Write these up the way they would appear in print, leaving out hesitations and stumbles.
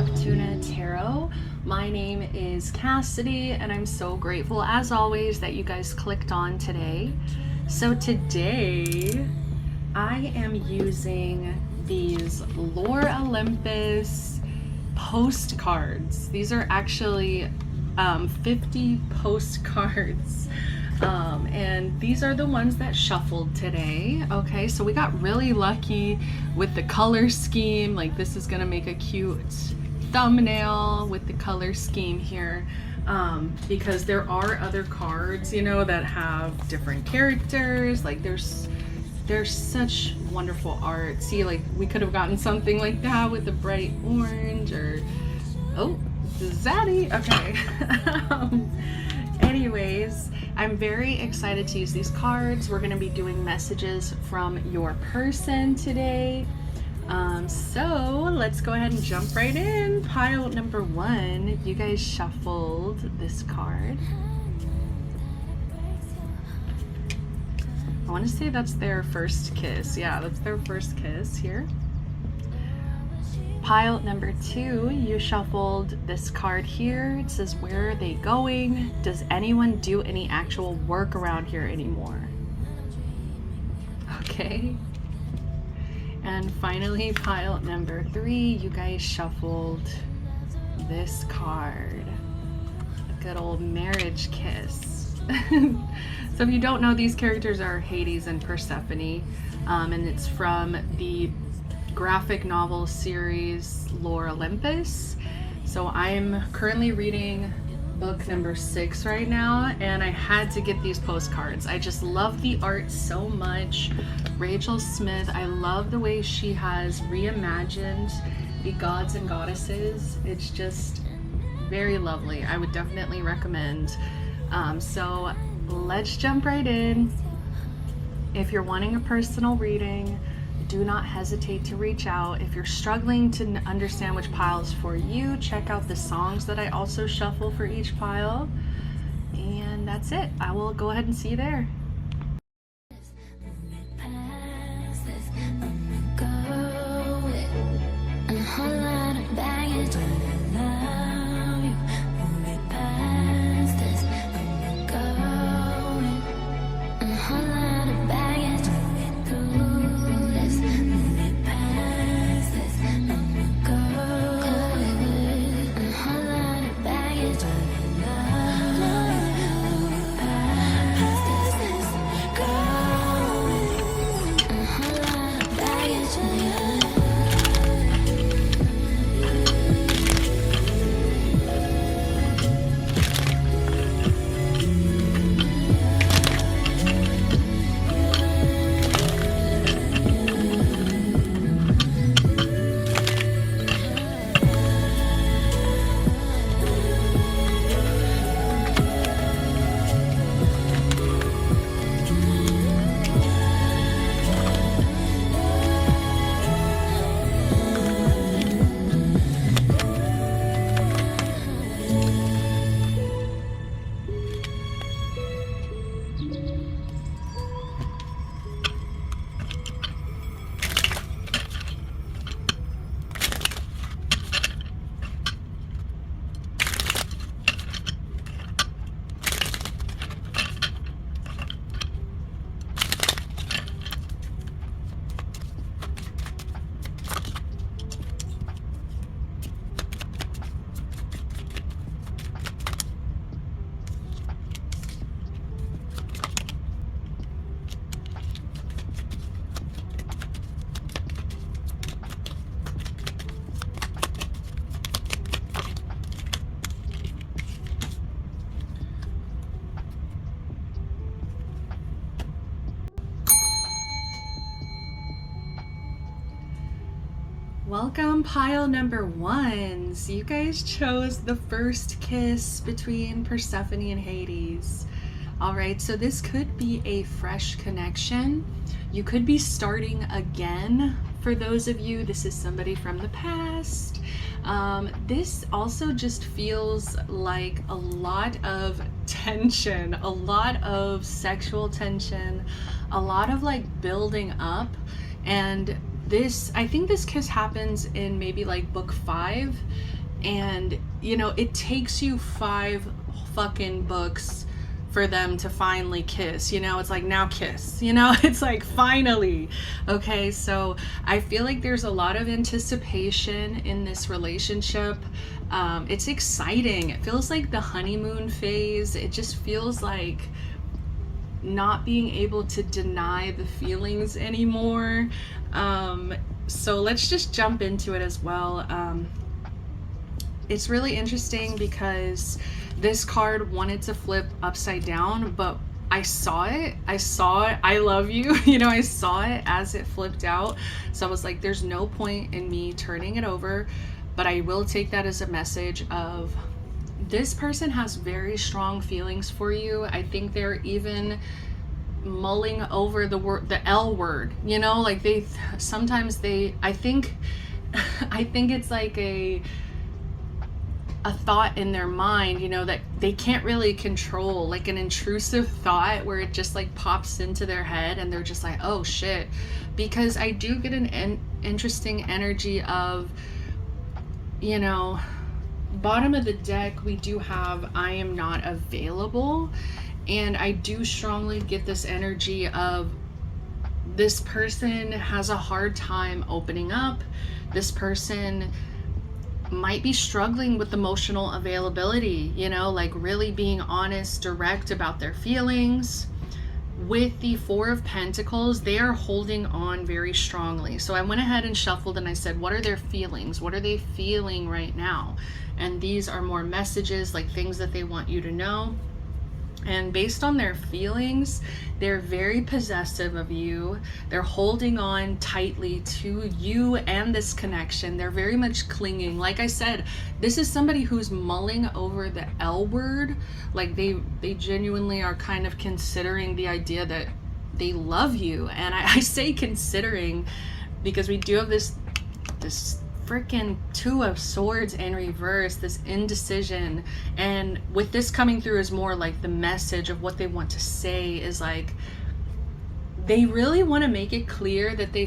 Neptuna Tarot. My name is Cassidy, and I'm so grateful as always that you guys clicked on today. So today I am using these Lore Olympus postcards. These are actually 50 postcards. And these are the ones that shuffled today. Okay, so we got really lucky with the color scheme. Like, this is gonna make a cute thumbnail with the color scheme here, because there are other cards, you know, that have different characters. Like, there's such wonderful art. See, like, we could have gotten something like that with the bright orange, or oh, zaddy. Okay. Anyways, I'm very excited to use these cards. We're going to be doing messages from your person today. So let's go ahead and jump right in. Pile number one, you guys shuffled this card. I want to say that's their first kiss. Yeah, that's their first kiss here. Pile number two, you shuffled this card here. It says, where are they going? Does anyone do any actual work around here anymore? Okay. And finally, pile number three, you guys shuffled this card. A good old marriage kiss. So if you don't know, these characters are Hades and Persephone, and it's from the graphic novel series Lore Olympus. So I'm currently reading book number 6 right now, and I had to get these postcards. I just love the art so much. Rachel Smith, I love the way she has reimagined the gods and goddesses. It's just very lovely. I would definitely recommend. So let's jump right in. If you're wanting a personal reading, do not hesitate to reach out. If you're struggling to understand which pile is for you, check out the songs that I also shuffle for each pile. And that's it. I will go ahead and see you there. Welcome, pile number ones. You guys chose the first kiss between Persephone and Hades. All right, so this could be a fresh connection. You could be starting again. For those of you, this is somebody from the past. This also just feels like a lot of tension, a lot of sexual tension, a lot of like building up. And this, I think this kiss happens in maybe like book 5, And, you know, it takes you 5 fucking books for them to finally kiss, you know. It's like, now kiss, you know. It's like, finally. Okay, so I feel like there's a lot of anticipation in this relationship. It's exciting. It feels like the honeymoon phase. It just feels like not being able to deny the feelings anymore. So let's just jump into it as well. It's really interesting because this card wanted to flip upside down, but I saw it. I love you. You know, I saw it as it flipped out. So I was like, there's no point in me turning it over, but I will take that as a message of this person has very strong feelings for you. I think they're even mulling over the word, the L word, you know, like sometimes I think it's like a thought in their mind, you know, that they can't really control, like an intrusive thought where it just like pops into their head and they're just like, oh shit. Because I do get an interesting energy of, you know, bottom of the deck, we do have I am not available. And I do strongly get this energy of this person has a hard time opening up. This person might be struggling with emotional availability, you know, like really being honest, direct about their feelings. With the Four of Pentacles, they are holding on very strongly. So I went ahead and shuffled and I said, what are their feelings? What are they feeling right now? And these are more messages, like things that they want you to know. And based on their feelings, they're very possessive of you. They're holding on tightly to you and this connection. They're very much clinging. Like I said, this is somebody who's mulling over the L word. Like they genuinely are kind of considering the idea that they love you. And I say considering because we do have this freaking Two of Swords in reverse, this indecision. And with this coming through is more like the message of what they want to say is like they really want to make it clear that they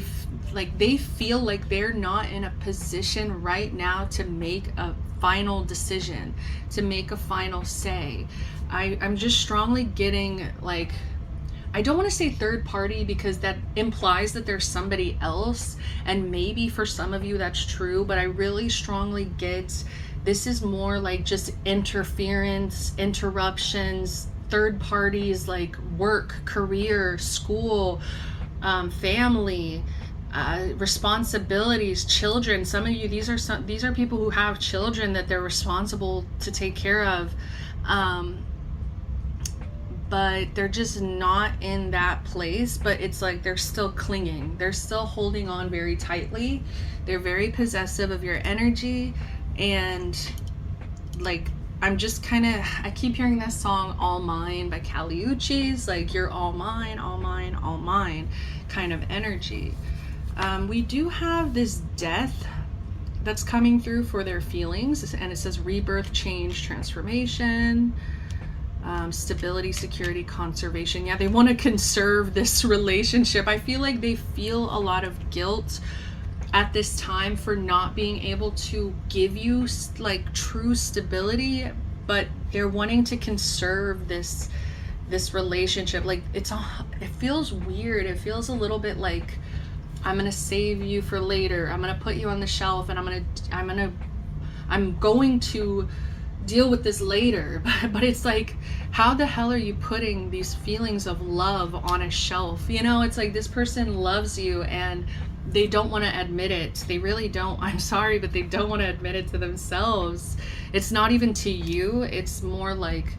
feel like they're not in a position right now to make a final decision, to make a final say. I'm just strongly getting like, I don't want to say third party because that implies that there's somebody else, and maybe for some of you that's true, but I really strongly get this is more like just interference, interruptions, third parties like work, career, school, family, responsibilities, children. Some of you, these are people who have children that they're responsible to take care of. But they're just not in that place. But it's like they're still clinging. They're still holding on very tightly. They're very possessive of your energy. And like, I'm just kind of, I keep hearing that song All Mine by Kali Uchis, like you're all mine, all mine, all mine kind of energy. We do have this death that's coming through for their feelings, and it says rebirth, change, transformation, stability, security, conservation. Yeah, they want to conserve this relationship. I feel like they feel a lot of guilt at this time for not being able to give you like true stability, but they're wanting to conserve this relationship. Like it feels weird. It feels a little bit like I'm gonna save you for later. I'm gonna put you on the shelf, and I'm going to deal with this later. But it's like, how the hell are you putting these feelings of love on a shelf? You know, it's like this person loves you and they don't want to admit it. They really don't. I'm sorry, but they don't want to admit it to themselves. It's not even to you. It's more like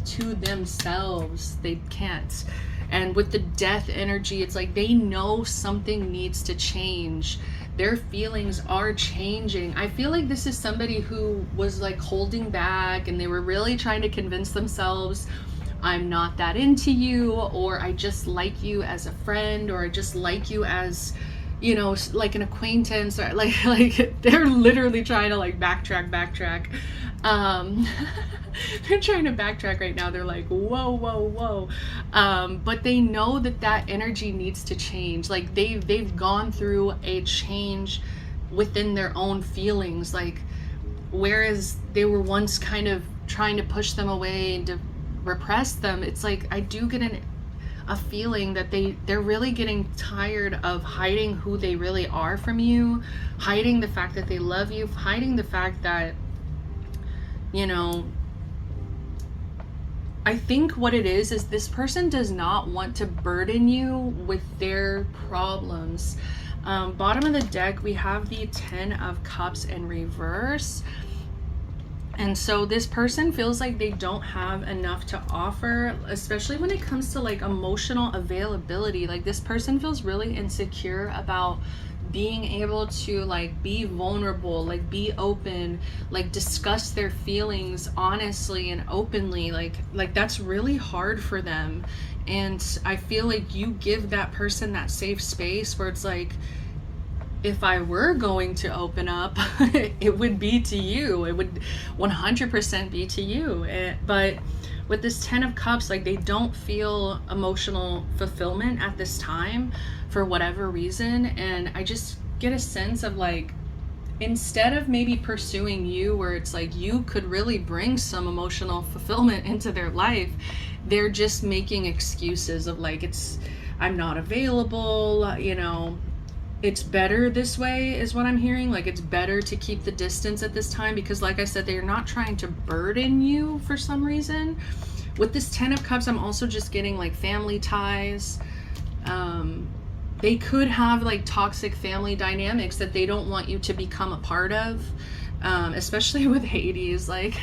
to themselves. They can't. And with the death energy, it's like they know something needs to change. Their feelings are changing. I feel like this is somebody who was like holding back, and they were really trying to convince themselves, I'm not that into you, or I just like you as a friend, or I just like you as, you know, like an acquaintance, or like they're literally trying to like backtrack. They're trying to backtrack right now. They're like, whoa. But they know that energy needs to change. Like they've gone through a change within their own feelings. Like whereas they were once kind of trying to push them away and to repress them, it's like I do get a feeling that they're really getting tired of hiding who they really are from you, hiding the fact that they love you, hiding the fact that, you know, I think what it is this person does not want to burden you with their problems. Bottom of the deck, we have the 10 of Cups in reverse. And so this person feels like they don't have enough to offer, especially when it comes to like emotional availability. Like this person feels really insecure about being able to like be vulnerable, like be open, like discuss their feelings honestly and openly. Like that's really hard for them. And I feel like you give that person that safe space where it's like, if I were going to open up, it would be to you. It would 100% be to you. But with this 10 of Cups, like they don't feel emotional fulfillment at this time for whatever reason. And I just get a sense of like, instead of maybe pursuing you where it's like you could really bring some emotional fulfillment into their life, they're just making excuses of like, I'm not available, you know, it's better this way is what I'm hearing. Like it's better to keep the distance at this time because like I said, they're not trying to burden you for some reason. With this 10 of Cups, I'm also just getting like family ties. They could have like toxic family dynamics that they don't want you to become a part of. Especially with Hades. Like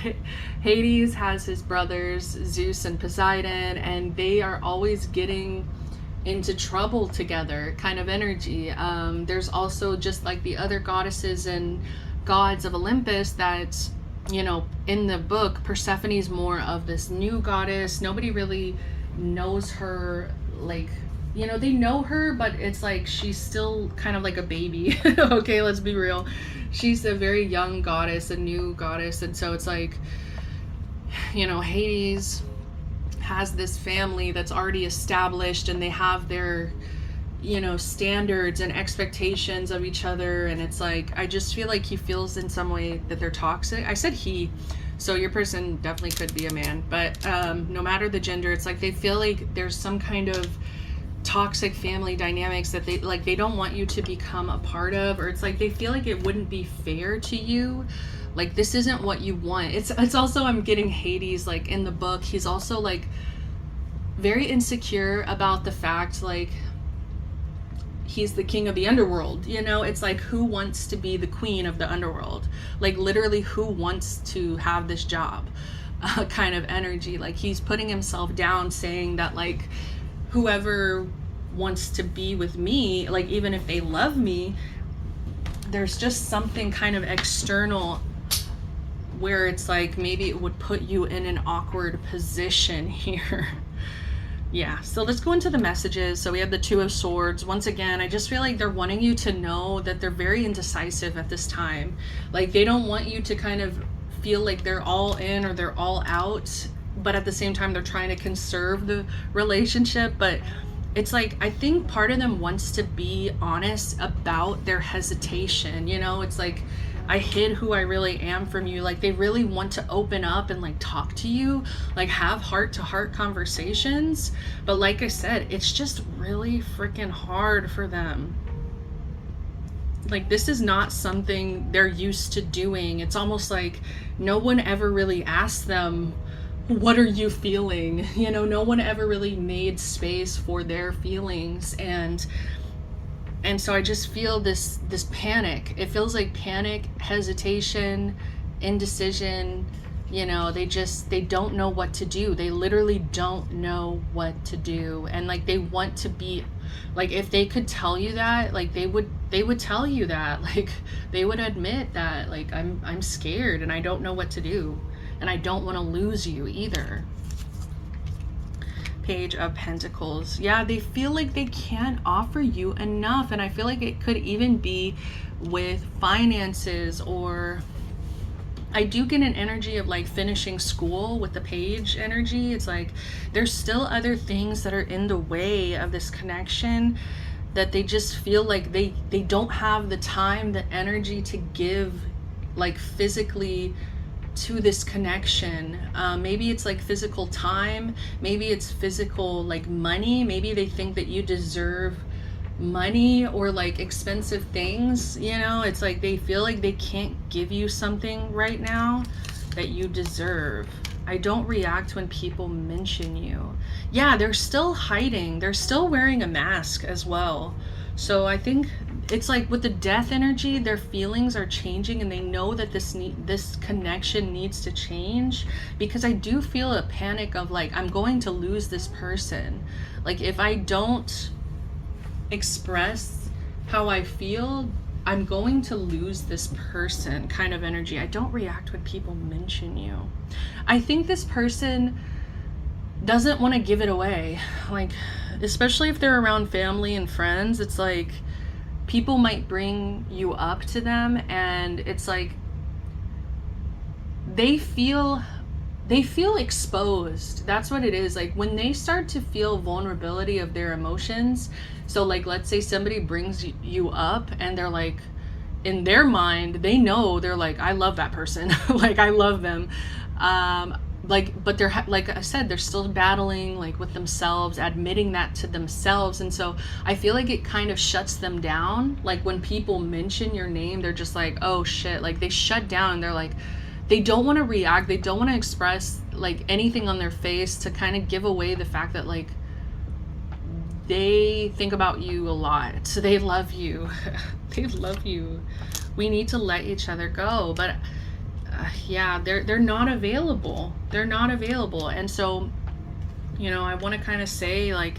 Hades has his brothers Zeus and Poseidon, and they are always getting into trouble together kind of energy. There's also just like the other goddesses and gods of Olympus that, you know, in the book, Persephone's more of this new goddess. Nobody really knows her, like, you know, they know her, but it's like she's still kind of like a baby. Okay, let's be real. She's a very young goddess, a new goddess. And so it's like, you know, Hades has this family that's already established and they have their, you know, standards and expectations of each other. And it's like, I just feel like he feels in some way that they're toxic. I said he, so your person definitely could be a man, but no matter the gender, it's like they feel like there's some kind of toxic family dynamics that they don't want you to become a part of, or it's like they feel like it wouldn't be fair to you. Like this isn't what you want. It's also, I'm getting Hades, like in the book, he's also like very insecure about the fact like he's the king of the underworld, you know. It's like, who wants to be the queen of the underworld? Like literally, who wants to have this job? Kind of energy. Like he's putting himself down, saying that like whoever wants to be with me, like even if they love me, there's just something kind of external where it's like maybe it would put you in an awkward position here. Yeah, so let's go into the messages. So we have the 2 of Swords. Once again, I just feel like they're wanting you to know that they're very indecisive at this time. Like they don't want you to kind of feel like they're all in or they're all out, but at the same time they're trying to conserve the relationship. But it's like, I think part of them wants to be honest about their hesitation, you know. It's like, I hid who I really am from you. Like they really want to open up and like talk to you, like have heart-to-heart conversations, but like I said, it's just really freaking hard for them. Like this is not something they're used to doing. It's almost like no one ever really asked them, what are you feeling? You know, no one ever really made space for their feelings. And so I just feel this panic. It feels like panic, hesitation, indecision. You know, they don't know what to do. They literally don't know what to do. And like they want to be, like if they could tell you that, like they would tell you that. Like they would admit that, like I'm scared and I don't know what to do. And I don't want to lose you either. Page of Pentacles. Yeah, they feel like they can't offer you enough. And I feel like it could even be with finances, or I do get an energy of like finishing school with the Page energy. It's like there's still other things that are in the way of this connection, that they just feel like they don't have the time, the energy to give like physically to this connection. Maybe it's like physical time, maybe it's physical like money, maybe they think that you deserve money or like expensive things, you know. It's like they feel like they can't give you something right now that you deserve. I don't react when people mention you. Yeah, they're still hiding, they're still wearing a mask as well. So I think it's like with the death energy, their feelings are changing and they know that this connection needs to change, because I do feel a panic of like, I'm going to lose this person. Like if I don't express how I feel, I'm going to lose this person kind of energy. I don't react when people mention you. I think this person doesn't want to give it away. Like, especially if they're around family and friends, it's like people might bring you up to them and it's like they feel exposed. That's what it is. Like when they start to feel vulnerability of their emotions. So like, let's say somebody brings you up and they're like, in their mind, they know, they're like, I love that person. Like I love them. Like, but they're, like I said, they're still battling like with themselves, admitting that to themselves. And so I feel like it kind of shuts them down. Like when people mention your name, they're just like, oh shit, like they shut down and they're like, they don't want to react. They don't want to express like anything on their face to kind of give away the fact that like they think about you a lot. So they love you. They love you. We need to let each other go. But yeah, they're not available. They're not available. And so, you know, I want to kind of say like,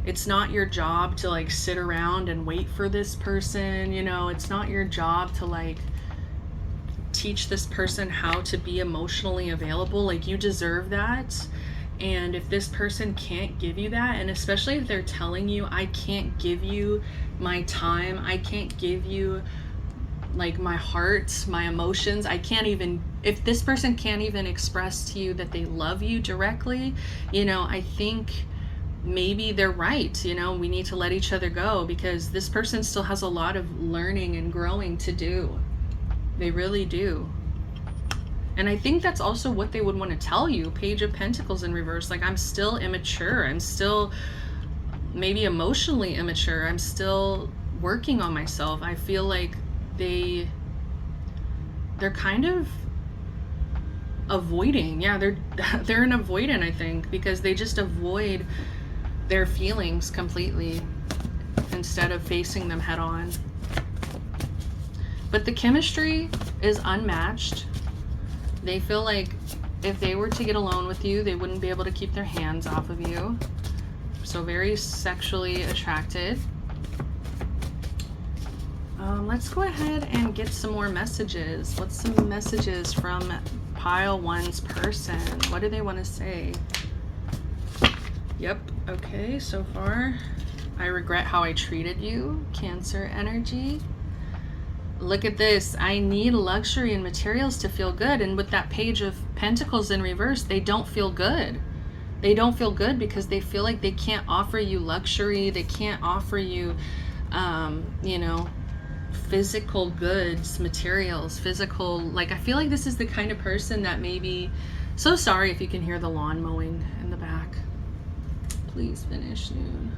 it's not your job to like sit around and wait for this person. You know, it's not your job to like teach this person how to be emotionally available. Like you deserve that. And if this person can't give you that, and especially if they're telling you, I can't give you my time, I can't give you like my heart, my emotions, I can't even, if this person can't even express to you that they love you directly, you know, I think maybe they're right. You know, we need to let each other go, because this person still has a lot of learning and growing to do. They really do. And I think that's also what they would want to tell you. Page of Pentacles in reverse. Like, I'm still immature. I'm still maybe emotionally immature. I'm still working on myself. I feel like they're kind of avoiding. Yeah, they're an avoidant, I think, because they just avoid their feelings completely instead of facing them head on. But the chemistry is unmatched. They feel like if they were to get alone with you, they wouldn't be able to keep their hands off of you. So very sexually attracted. Let's go ahead and get some more messages. What's some messages from pile one's person? What do they want to say? Yep. Okay, so far. I regret how I treated you. Cancer energy. Look at this. I need luxury and materials to feel good. And with that Page of Pentacles in reverse, they don't feel good. They don't feel good because they feel like they can't offer you luxury. They can't offer you, you know, physical goods, materials, physical. Like, I feel like this is the kind of person that maybe, so sorry if you can hear the lawn mowing in the back. Please finish soon.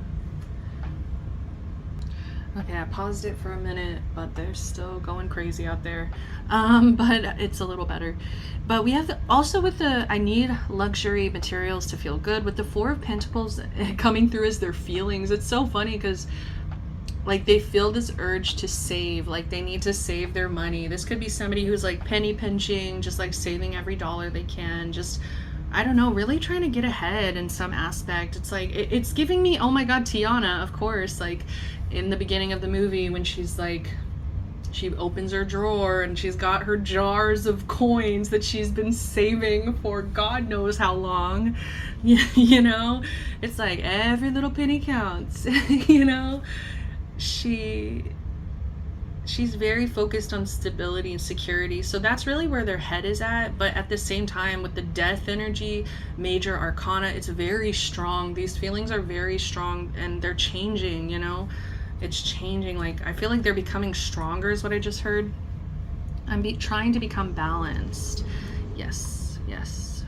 Okay, I paused it for a minute, but they're still going crazy out there. But it's a little better. But we have also with the, I need luxury materials to feel good. With the Four of Pentacles coming through as their feelings, it's so funny because like they feel this urge to save, like they need to save their money. This could be somebody who's like penny pinching, just like saving every dollar they can, just, I don't know, really trying to get ahead in some aspect. It's like, it's giving me, oh my God, Tiana, of course, like in the beginning of the movie when she's like, she opens her drawer and she's got her jars of coins that she's been saving for God knows how long. You know, it's like every little penny counts. You know, she's very focused on stability and security. So that's really where their head is at. But at the same time, with the death energy, major arcana, it's very strong. These feelings are very strong and they're changing, you know. It's changing. Like, I feel like they're becoming stronger is what I just heard. I'm trying to become balanced. Yes, yes.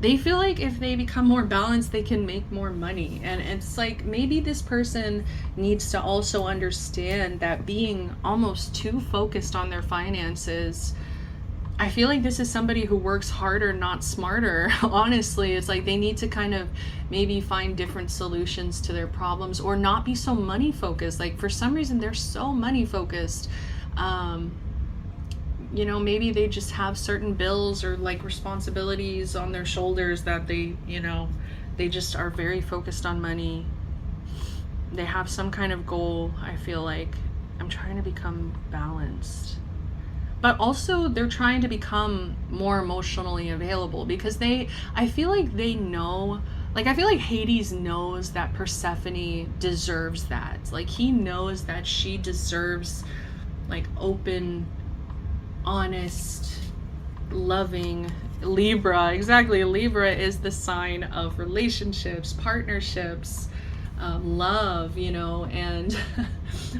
They feel like if they become more balanced, they can make more money. And it's like, maybe this person needs to also understand that being almost too focused on their finances, I feel like this is somebody who works harder, not smarter. Honestly, it's like they need to kind of maybe find different solutions to their problems, or not be so money focused. Like, for some reason, they're so money focused. You know, maybe they just have certain bills or like responsibilities on their shoulders that they, you know, they just are very focused on money. They have some kind of goal. I feel like I'm trying to become balanced. But also they're trying to become more emotionally available, because I feel like they know, like, I feel like Hades knows that Persephone deserves that. Like, he knows that she deserves like open, honest, loving Libra. Exactly. Libra is the sign of relationships, partnerships, love, you know, and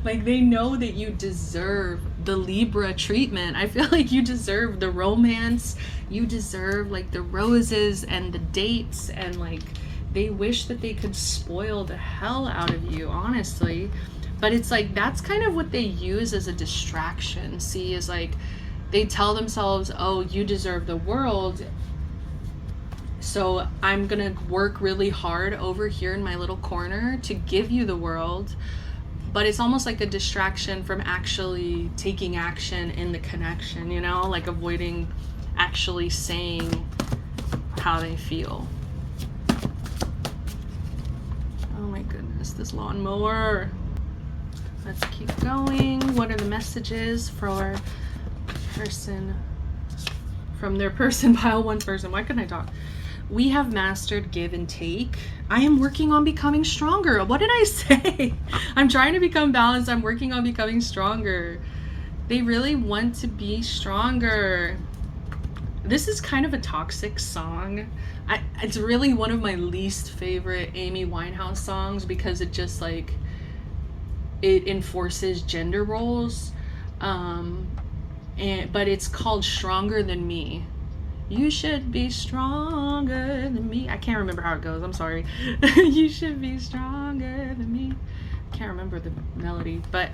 like, they know that you deserve the Libra treatment. I feel like you deserve the romance, you deserve like the roses and the dates, and like, they wish that they could spoil the hell out of you, honestly. But it's like, that's kind of what they use as a distraction. See, is like, they tell themselves, oh, you deserve the world, so I'm gonna work really hard over here in my little corner to give you the world. But it's almost like a distraction from actually taking action in the connection, you know, like avoiding actually saying how they feel. Oh my goodness, this lawnmower. Let's keep going. What are the messages for person, from their person pile one person? Why couldn't I talk? We have mastered give and take. I am working on becoming stronger. What did I say? I'm trying to become balanced. I'm working on becoming stronger. They really want to be stronger. This is kind of a toxic song. It's really one of my least favorite Amy Winehouse songs, because it just like, it enforces gender roles. But it's called Stronger Than Me. You should be stronger than me. I can't remember how it goes. I'm sorry. You should be stronger than me. I can't remember the melody, but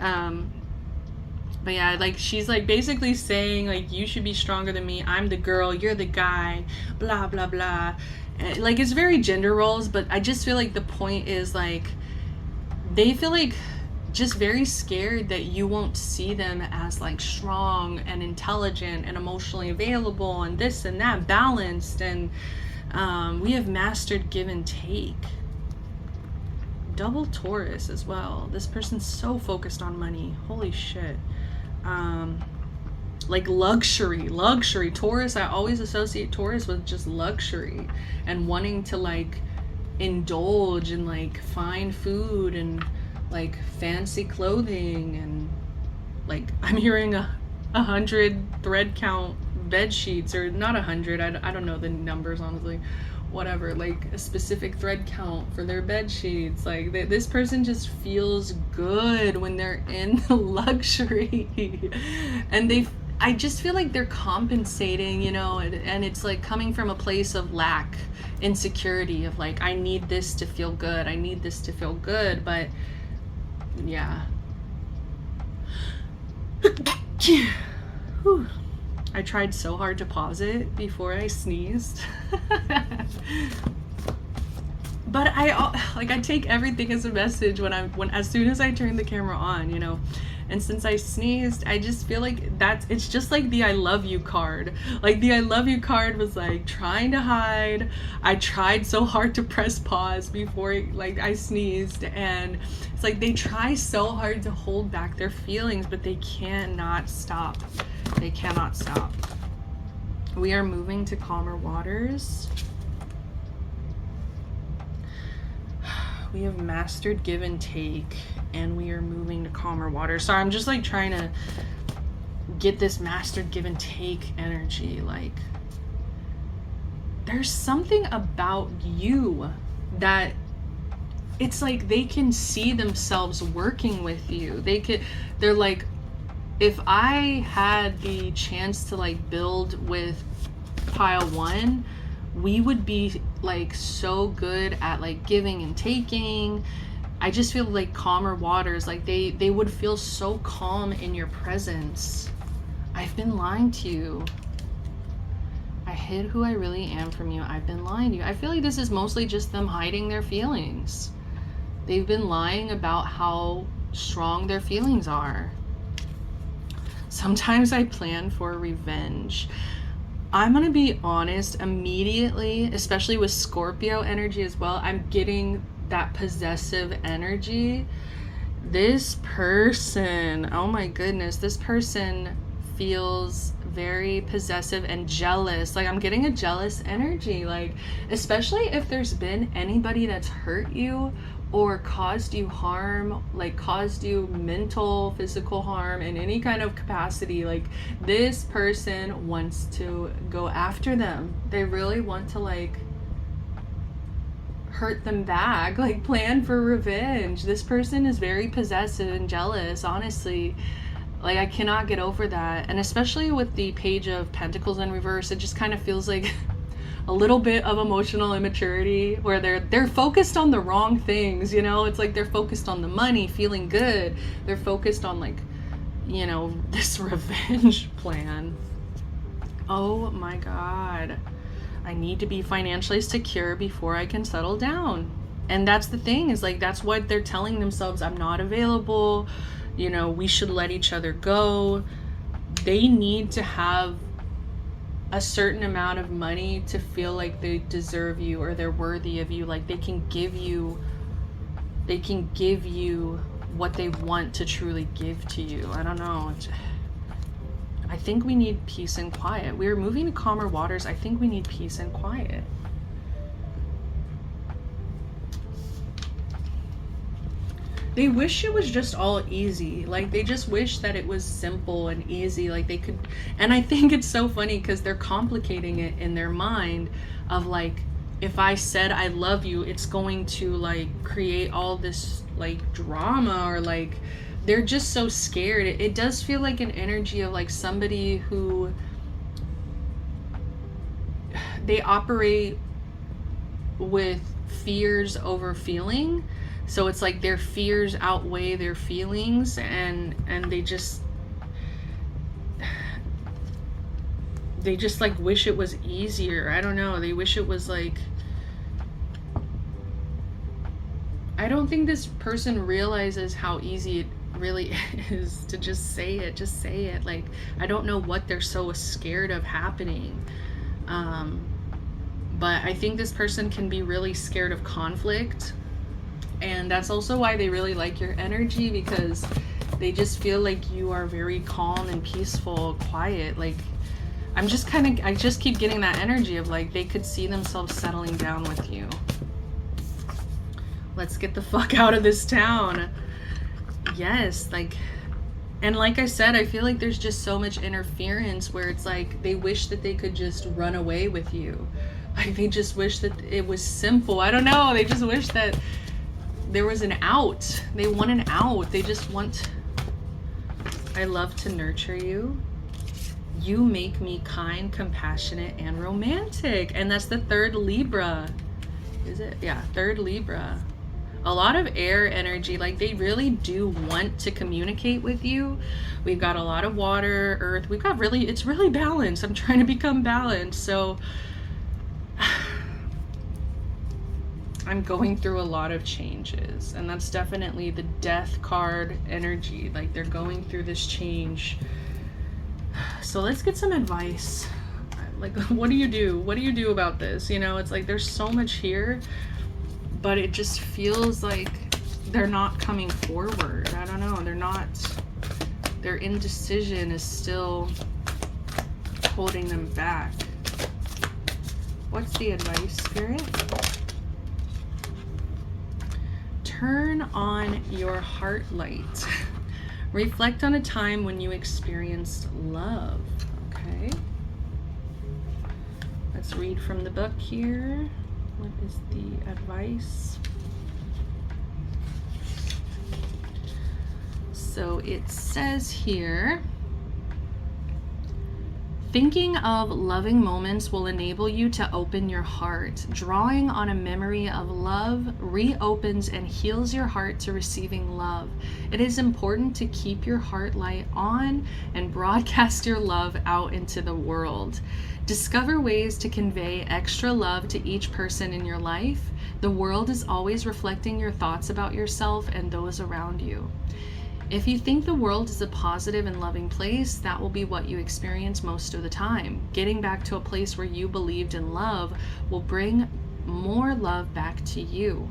yeah, like, she's like basically saying like, you should be stronger than me. I'm the girl, you're the guy, blah blah blah. And, like, it's very gender roles, but I just feel like the point is like, they feel like just very scared that you won't see them as like strong and intelligent and emotionally available and this and that, balanced. And we have mastered give and take. Double Taurus as well. This person's so focused on money. Holy shit. Like luxury. Taurus, I always associate Taurus with just luxury and wanting to like indulge in like fine food and like fancy clothing, and like, I'm hearing 100 thread count bed sheets, or not 100, I don't know the numbers honestly, whatever, like a specific thread count for their bed sheets. Like, this person just feels good when they're in luxury. And I just feel like they're compensating, you know, and it's like coming from a place of lack, insecurity, of like, I need this to feel good, I need this to feel good. But yeah. I tried so hard to pause it before I sneezed. But I take everything as a message when as soon as I turn the camera on, you know. And since I sneezed, I just feel like it's just like the I love you card. Like, the I love you card was like trying to hide. I tried so hard to press pause before like I sneezed, and it's like they try so hard to hold back their feelings, but they cannot stop. They cannot stop. We are moving to calmer waters. We have mastered give and take, and we are moving to calmer waters. So I'm just like trying to get this mastered give and take energy. Like, there's something about you that it's like they can see themselves working with you. They're like, if I had the chance to like build with pile 1, we would be like so good at like giving and taking. I just feel like calmer waters, like they would feel so calm in your presence. I've been lying to you. I hid who I really am from you. I've been lying to you. I feel like this is mostly just them hiding their feelings. They've been lying about how strong their feelings are. Sometimes I plan for revenge. I'm gonna be honest, immediately, especially with Scorpio energy as well, I'm getting that possessive energy. This person, oh my goodness, this person feels very possessive and jealous. Like, I'm getting a jealous energy, like, especially if there's been anybody that's hurt you or caused you harm, like caused you mental, physical harm in any kind of capacity. Like, this person wants to go after them. They really want to like hurt them back, like plan for revenge. This person is very possessive and jealous, honestly. Like, I cannot get over that. And especially with the Page of Pentacles in reverse, it just kind of feels like a little bit of emotional immaturity where they're focused on the wrong things, you know? It's like they're focused on the money, feeling good. They're focused on like, you know, this revenge plan. Oh my God. I need to be financially secure before I can settle down. And that's the thing, is like, that's what they're telling themselves. I'm not available. You know, we should let each other go. They need to have a certain amount of money to feel like they deserve you or they're worthy of you. Like, they can give you what they want to truly give to you. I don't know. I think we need peace and quiet. We're moving to calmer waters. I think we need peace and quiet. They wish it was just all easy. Like, they just wish that it was simple and easy. Like, they could, and I think it's so funny because they're complicating it in their mind of like, if I said I love you, it's going to like create all this like drama, or like, they're just so scared. It does feel like an energy of like somebody who, they operate with fears over feeling. So it's like their fears outweigh their feelings, and they just like wish it was easier. I don't know. They wish it was like, I don't think this person realizes how easy it really is to just say it. Just say it. Like, I don't know what they're so scared of happening. But I think this person can be really scared of conflict. And that's also why they really like your energy, because they just feel like you are very calm and peaceful, quiet. Like, I just keep getting that energy of like, they could see themselves settling down with you. Let's get the fuck out of this town. Yes, like, and like I said, I feel like there's just so much interference where it's like, they wish that they could just run away with you. Like, they just wish that it was simple. I don't know. They just wish that there was an out. They want an out. They just want, I love to nurture you. You make me kind, compassionate, and romantic. And that's the third Libra. Is it? Yeah, third Libra. A lot of air energy. Like, they really do want to communicate with you. We've got a lot of water, earth. We've got really, it's really balanced. I'm trying to become balanced. So I'm going through a lot of changes, and that's definitely the death card energy. Like, they're going through this change. So let's get some advice. Like, what do you do? What do you do about this? You know, it's like there's so much here, but it just feels like they're not coming forward. I don't know. They're not, their indecision is still holding them back. What's the advice, Spirit? Turn on your heart light. Reflect on a time when you experienced love. Okay. Let's read from the book here. What is the advice? So it says here, thinking of loving moments will enable you to open your heart. Drawing on a memory of love reopens and heals your heart to receiving love. It is important to keep your heart light on and broadcast your love out into the world. Discover ways to convey extra love to each person in your life. The world is always reflecting your thoughts about yourself and those around you. If you think the world is a positive and loving place, that will be what you experience most of the time. Getting back to a place where you believed in love will bring more love back to you.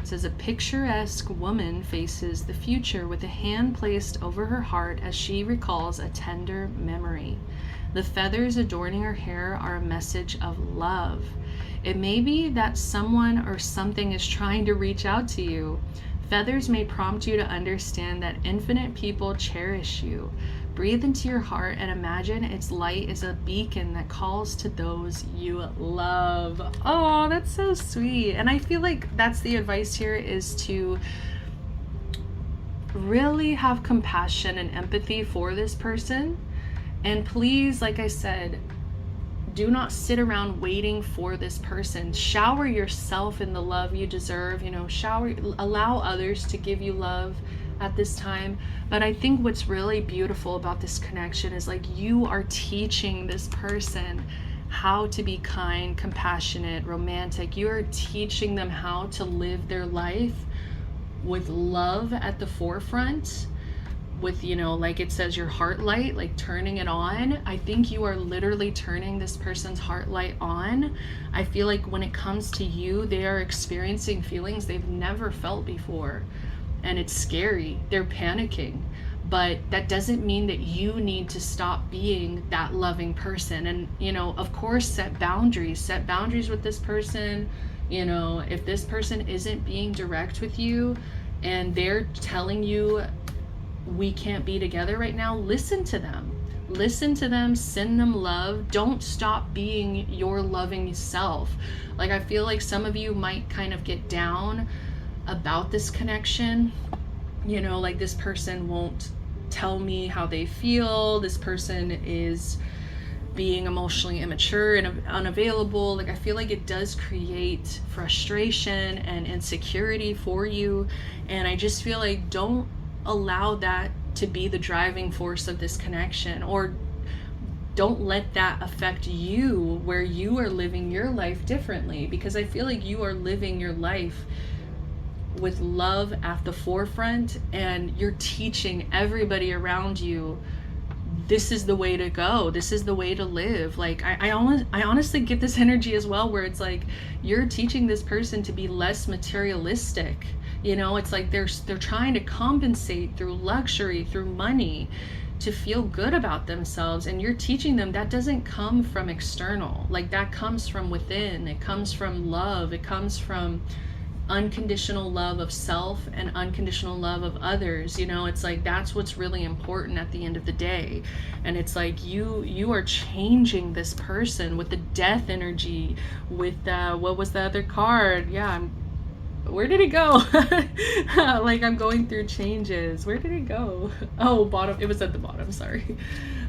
It says a picturesque woman faces the future with a hand placed over her heart as she recalls a tender memory. The feathers adorning her hair are a message of love. It may be that someone or something is trying to reach out to you. Feathers may prompt you to understand that infinite people cherish you. Breathe into your heart and imagine its light is a beacon that calls to those you love. Oh, that's so sweet. And I feel like that's the advice here, is to really have compassion and empathy for this person. And please, like I said, do not sit around waiting for this person. Shower yourself in the love you deserve. Allow others to give you love at this time. But I think what's really beautiful about this connection is like you are teaching this person how to be kind, compassionate, romantic. You are teaching them how to live their life with love at the forefront, with, like it says, your heart light, like turning it on. I think you are literally turning this person's heart light on. I feel like when it comes to you, they are experiencing feelings they've never felt before, and it's scary. They're panicking, but that doesn't mean that you need to stop being that loving person. And of course, set boundaries with this person. If this person isn't being direct with you and they're telling you we can't be together right now, listen to them, send them love. Don't stop being your loving self. Like, I feel like some of you might kind of get down about this connection, like this person won't tell me how they feel, this person is being emotionally immature and unavailable. Like, I feel like it does create frustration and insecurity for you, and I just feel like don't allow that to be the driving force of this connection, or don't let that affect you where you are living your life differently, because I feel like you are living your life with love at the forefront, and you're teaching everybody around you this is the way to go, this is the way to live. Like, I honestly get this energy as well, where it's like you're teaching this person to be less materialistic. It's like they're trying to compensate through luxury, through money, to feel good about themselves, and you're teaching them that doesn't come from external. Like, that comes from within. It comes from love. It comes from unconditional love of self and unconditional love of others. It's like that's what's really important at the end of the day. And it's like you are changing this person with the death energy, with what was the other card? Where did it go? Like, I'm going through changes. Where did it go? Oh, bottom. It was at the bottom. Sorry.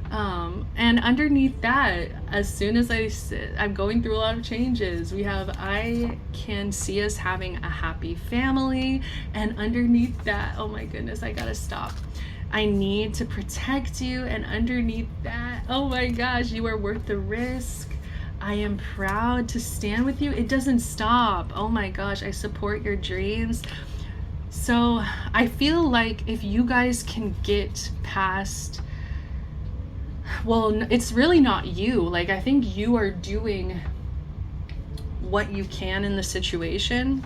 And underneath that, as soon as I'm going through a lot of changes, we have, I can see us having a happy family. And underneath that, oh my goodness, I gotta stop. I need to protect you. And underneath that, oh my gosh, you are worth the risk. I am proud to stand with you. It doesn't stop. Oh my gosh, I support your dreams. So I feel like if you guys can get past, well, it's really not you. Like, I think you are doing what you can in the situation.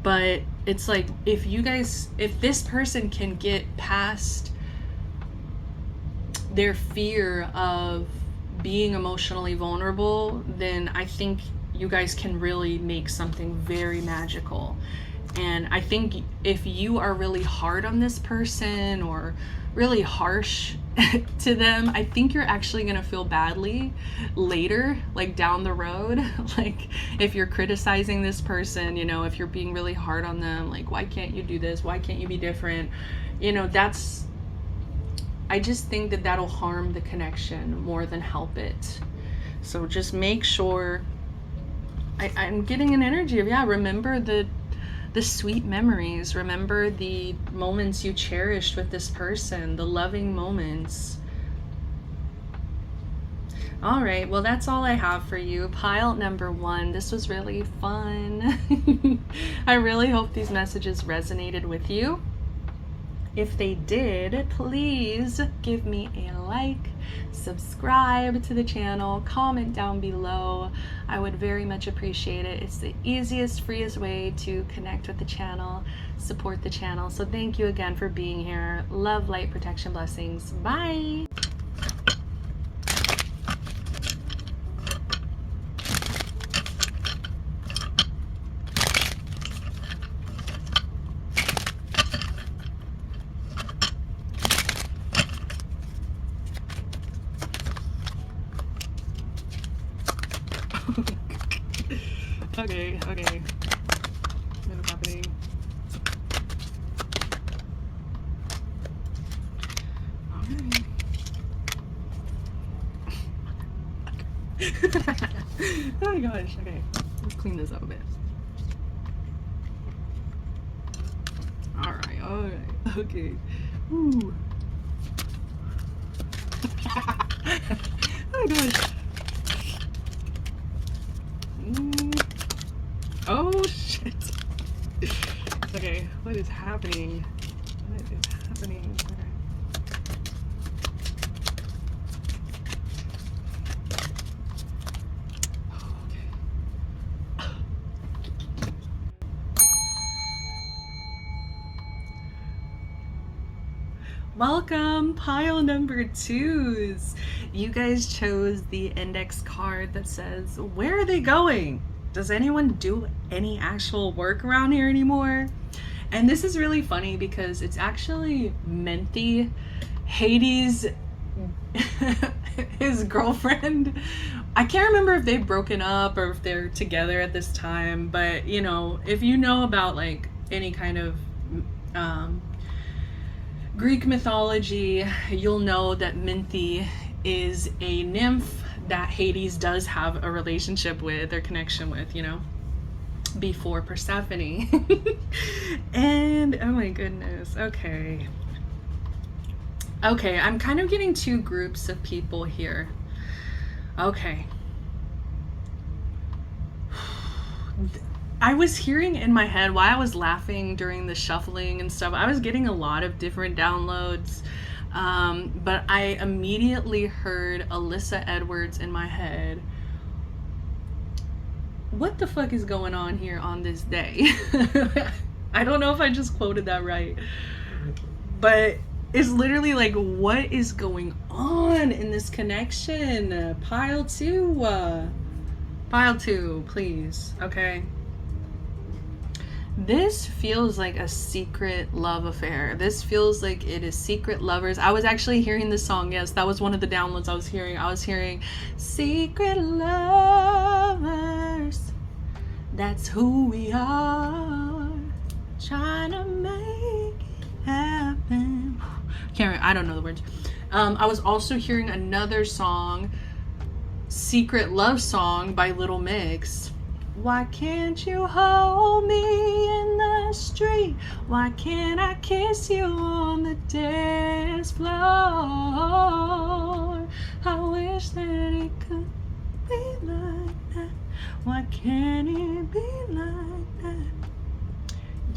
But it's like, if this person can get past their fear of being emotionally vulnerable, then I think you guys can really make something very magical. And I think if you are really hard on this person or really harsh to them, I think you're actually going to feel badly later, like down the road. Like if you're criticizing this person, you know, if you're being really hard on them, like, why can't you do this? Why can't you be different? You know, I just think that that'll harm the connection more than help it. So just make sure, I'm getting an energy of, yeah, remember the sweet memories, remember the moments you cherished with this person, the loving moments. All right, well, that's all I have for you. Pile number 1. This was really fun. I really hope these messages resonated with you. If they did, please give me a like, subscribe to the channel, comment down below. I would very much appreciate it. It's the easiest, freest way to connect with the channel, support the channel. So thank you again for being here. Love, light, protection, blessings. Bye. Okay. What is happening? Okay. Oh my gosh, okay. Let's clean this up a bit. Alright, okay. Ooh. Oh my gosh. Oh shit. Okay, what is happening? What is happening? Okay. Welcome, pile number 2s. You guys chose the index card that says, where are they going? Does anyone do any actual work around here anymore? And this is really funny because it's actually Menthy, Hades, his girlfriend. I can't remember if they've broken up or if they're together at this time, but you know, if you know about like any kind of Greek mythology, you'll know that Menthy is a nymph that Hades does have a relationship with or connection with, you know, before Persephone. And oh my goodness, okay, I'm kind of getting 2 groups of people here. Okay, I was hearing in my head while I was laughing during the shuffling and stuff, I was getting a lot of different downloads. But I immediately heard Alyssa Edwards in my head. What the fuck is going on here on this day? I don't know if I just quoted that right, but it's literally like, what is going on in this connection? Pile 2, please. Okay. This feels like a secret love affair. This feels like it is secret lovers. I was actually hearing this song. Yes, that was one of the downloads I was hearing. I was hearing secret lovers. That's who we are. Trying to make it happen. I don't know the words. I was also hearing another song, Secret Love Song by Little Mix. Why can't you hold me in the street? Why can't I kiss you on the dance floor? I wish that it could be like that. Why can't it be like that?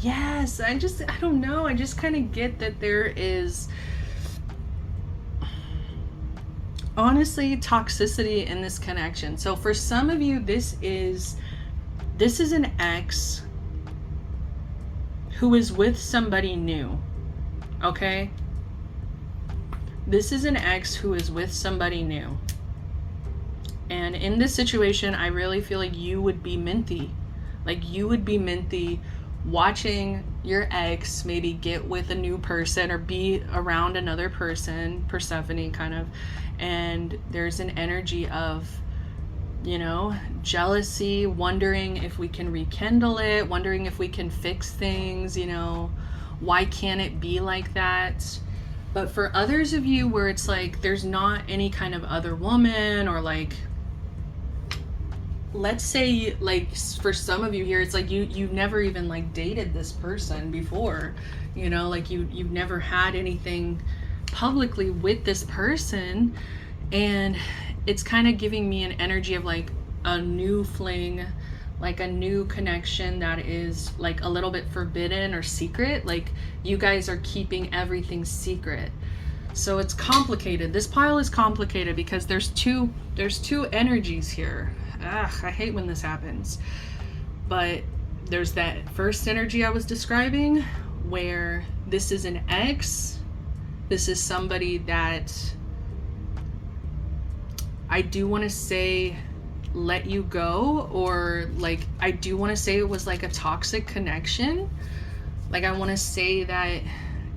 Yes, I don't know. I just kind of get that there is honestly toxicity in this connection. So for some of you, this is an ex who is with somebody new, okay? This is an ex who is with somebody new. And in this situation, I really feel like you would be Menthy. Like you would be Menthy watching your ex maybe get with a new person or be around another person, Persephone kind of, and there's an energy of, you know, jealousy, wondering if we can rekindle it, wondering if we can fix things, you know, why can't it be like that? But for others of you where it's like there's not any kind of other woman, or like, let's say, like for some of you here, it's like you've never even like dated this person before, you know, like you've never had anything publicly with this person, and it's kind of giving me an energy of like a new fling, like a new connection that is like a little bit forbidden or secret. Like you guys are keeping everything secret. So it's complicated. This pile is complicated because there's two energies here. Ugh, I hate when this happens. But there's that first energy I was describing where this is an ex. This is somebody that I do want to say let you go, or like I do want to say it was like a toxic connection. Like I want to say that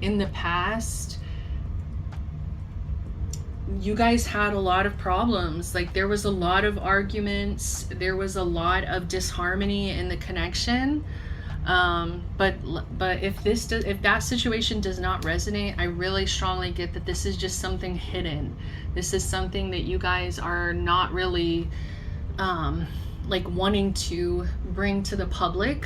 in the past you guys had a lot of problems. Like there was a lot of arguments, there was a lot of disharmony in the connection. But if that situation does not resonate, I really strongly get that this is just something hidden. This is something that you guys are not really like wanting to bring to the public.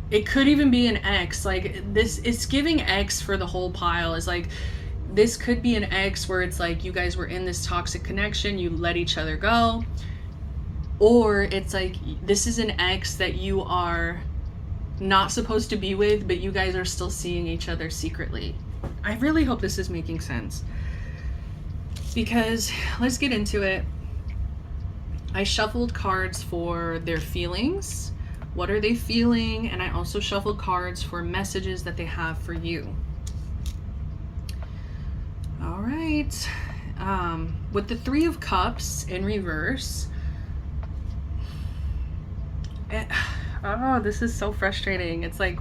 It could even be an ex. Like this, it's giving ex for the whole pile. Is like this could be an ex where it's like you guys were in this toxic connection, you let each other go. Or it's like this is an ex that you are not supposed to be with, but you guys are still seeing each other secretly. I really hope this is making sense, because let's get into it. I shuffled cards for their feelings. What are they feeling? And I also shuffled cards for messages that they have for you. All right. With the Three of Cups in reverse, oh, this is so frustrating. It's like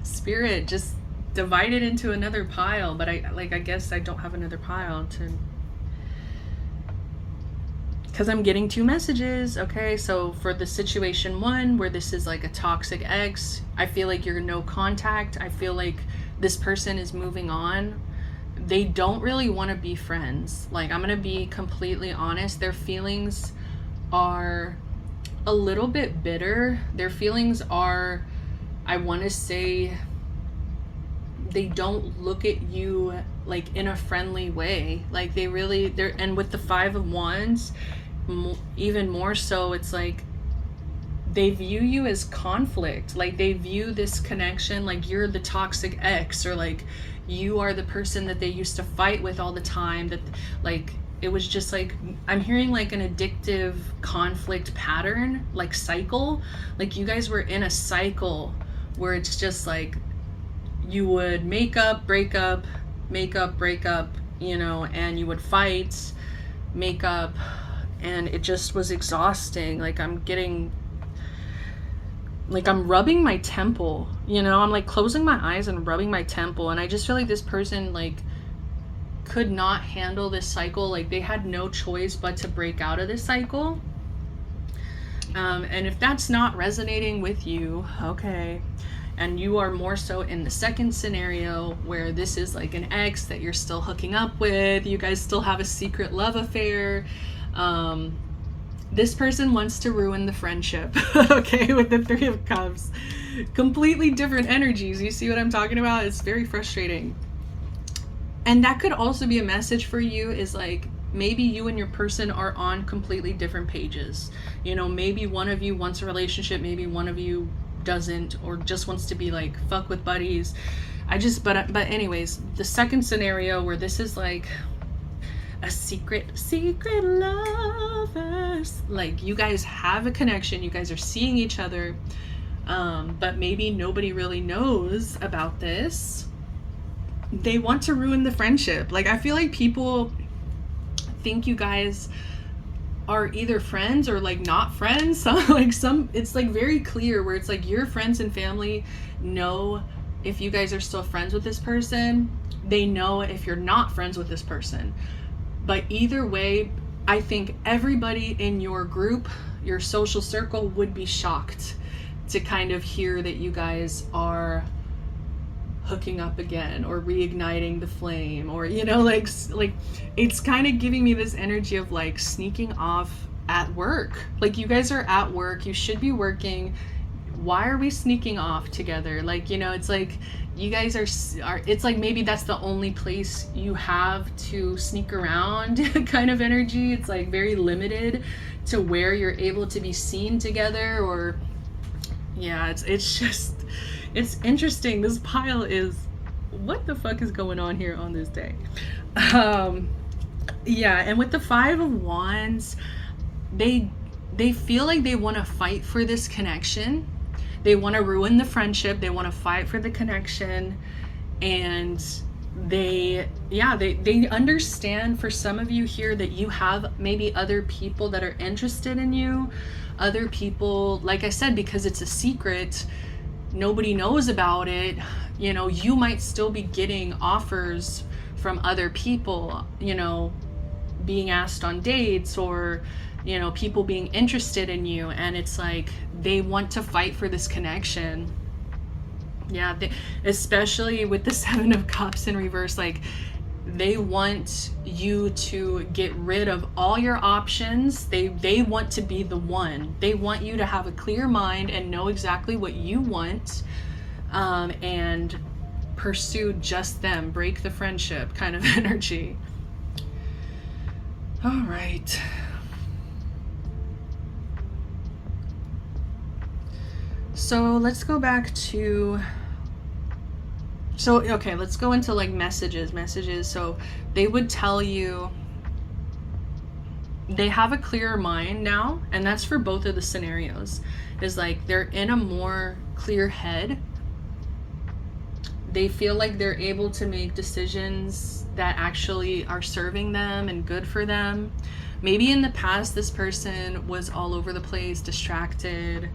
Spirit just divided into another pile, but I guess I don't have another pile to, because I'm getting two messages. Okay, so for the situation one where this is like a toxic ex, I feel like you're no contact. I feel like this person is moving on. They don't really want to be friends. Like I'm gonna be completely honest, their feelings are a little bit bitter. Their feelings are, I want to say, they don't look at you like in a friendly way. Like they're, and with the Five of Wands, even more so, it's like they view you as conflict. Like they view this connection like you're the toxic ex, or like you are the person that they used to fight with all the time, that like it was just like, I'm hearing like an addictive conflict pattern, like cycle. Like you guys were in a cycle where it's just like you would make up, break up, make up, break up, you know, and you would fight, make up, and it just was exhausting. Like I'm rubbing my temple, you know, I'm like closing my eyes and rubbing my temple, and I just feel like this person like could not handle this cycle. Like they had no choice but to break out of this cycle. And if that's not resonating with you, okay, and you are more so in the second scenario where this is like an ex that you're still hooking up with, you guys still have a secret love affair, this person wants to ruin the friendship. Okay, with the Three of Cups, completely different energies. You see what I'm talking about? It's very frustrating. And that could also be a message for you, is like maybe you and your person are on completely different pages. You know, maybe one of you wants a relationship, maybe one of you doesn't, or just wants to be like fuck with buddies. But anyways, the second scenario where this is like a secret lovers, like you guys have a connection, you guys are seeing each other, but maybe nobody really knows about this. They want to ruin the friendship. Like I feel like people think you guys are either friends or like not friends. Some it's like very clear where it's like your friends and family know if you guys are still friends with this person. They know if you're not friends with this person. But either way, I think everybody in your group, your social circle, would be shocked to kind of hear that you guys are hooking up again or reigniting the flame, or like it's kind of giving me this energy of like sneaking off at work. Like, you guys are at work, you should be working. Why are we sneaking off together? Like, it's like you guys are it's like maybe that's the only place you have to sneak around kind of energy. It's like very limited to where you're able to be seen together. Or it's just, it's interesting. This pile is, what the fuck is going on here on this day? And with the 5 of Wands, they feel like they want to fight for this connection. They want to ruin the friendship. They want to fight for the connection. And they understand, for some of you here, that you have maybe other people that are interested in you. Other people, like I said, because it's a secret, nobody knows about it. You might still be getting offers from other people, being asked on dates, or people being interested in you, and it's like they want to fight for this connection. Especially with the 7 of Cups in reverse, like they want you to get rid of all your options. They want to be the one. They want you to have a clear mind and know exactly what you want, and pursue just them. Break the friendship kind of energy. All right. So let's go back to, let's go into like messages. So they would tell you they have a clearer mind now, and that's for both of the scenarios. Is like they're in a more clear head. They feel like they're able to make decisions that actually are serving them and good for them. Maybe in the past this person was all over the place, distracted,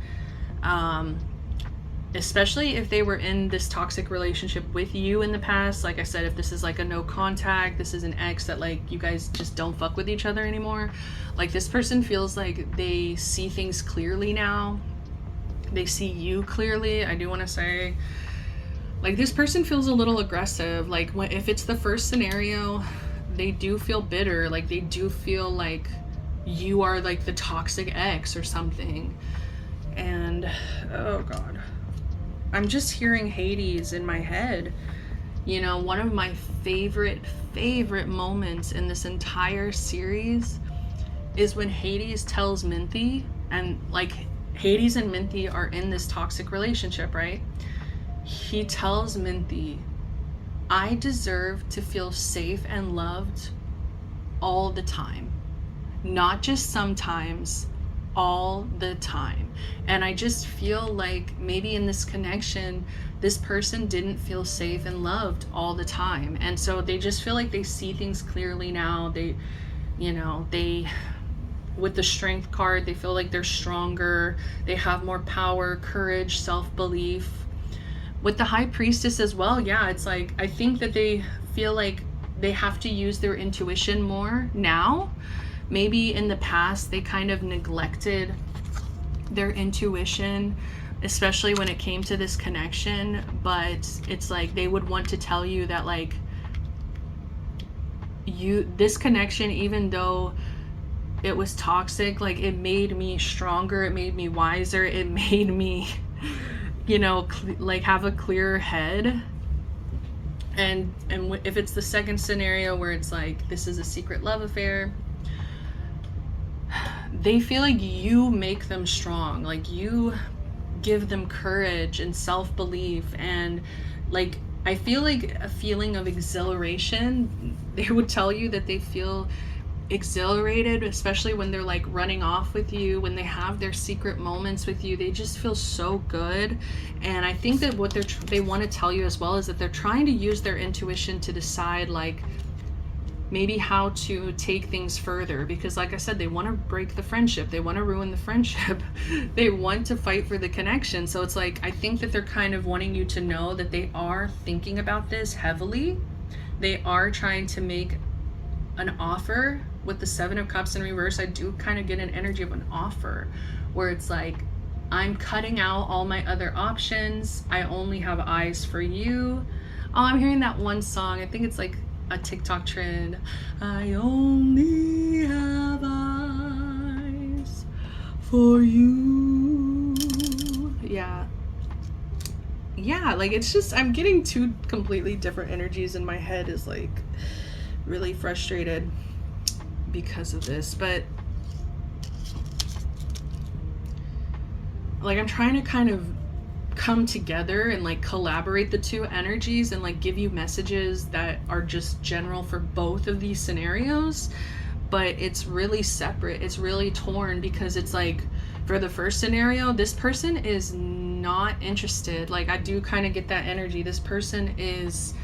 especially if they were in this toxic relationship with you in the past. Like I said, if this is like a no contact, this is an ex that like you guys just don't fuck with each other anymore, like this person feels like they see things clearly now. They see you clearly. I do want to say, like, this person feels a little aggressive. Like, if it's the first scenario, they do feel bitter. Like, they do feel like you are like the toxic ex or something. And oh god, I'm just hearing Hades in my head. One of my favorite moments in this entire series is when Hades tells Minty, and like Hades and Minty are in this toxic relationship, right? He tells Minty, I deserve to feel safe and loved all the time, not just sometimes, all the time. And I just feel like maybe in this connection, this person didn't feel safe and loved all the time, and so they just feel like they see things clearly now. They with the Strength card, they feel like they're stronger, they have more power, courage, self-belief. With the High Priestess as well, it's like I think that they feel like they have to use their intuition more now. Maybe in the past they kind of neglected their intuition, especially when it came to this connection. But it's like they would want to tell you that like this connection, even though it was toxic, like it made me stronger, it made me wiser, it made me like have a clearer head. And if it's the second scenario where it's like this is a secret love affair, they feel like you make them strong, like you give them courage and self-belief, and like I feel like a feeling of exhilaration. They would tell you that they feel exhilarated, especially when they're like running off with you, when they have their secret moments with you. They just feel so good. And I think that what they want to tell you as well is that they're trying to use their intuition to decide like maybe how to take things further, because like I said, they want to break the friendship, they want to ruin the friendship, they want to fight for the connection. So it's like, I think that they're kind of wanting you to know that they are thinking about this heavily. They are trying to make an offer. With the Seven of Cups in reverse, I do kind of get an energy of an offer where it's like, I'm cutting out all my other options, I only have eyes for you. Oh, I'm hearing that one song, I think it's like a TikTok trend. I only have eyes for you. Yeah, like it's just, I'm getting two completely different energies, and my head is like really frustrated because of this. But like, I'm trying to kind of come together and like collaborate the two energies and like give you messages that are just general for both of these scenarios, but it's really separate, it's really torn, because it's like, for the first scenario, this person is not interested. Like, I do kind of get that energy. This person is,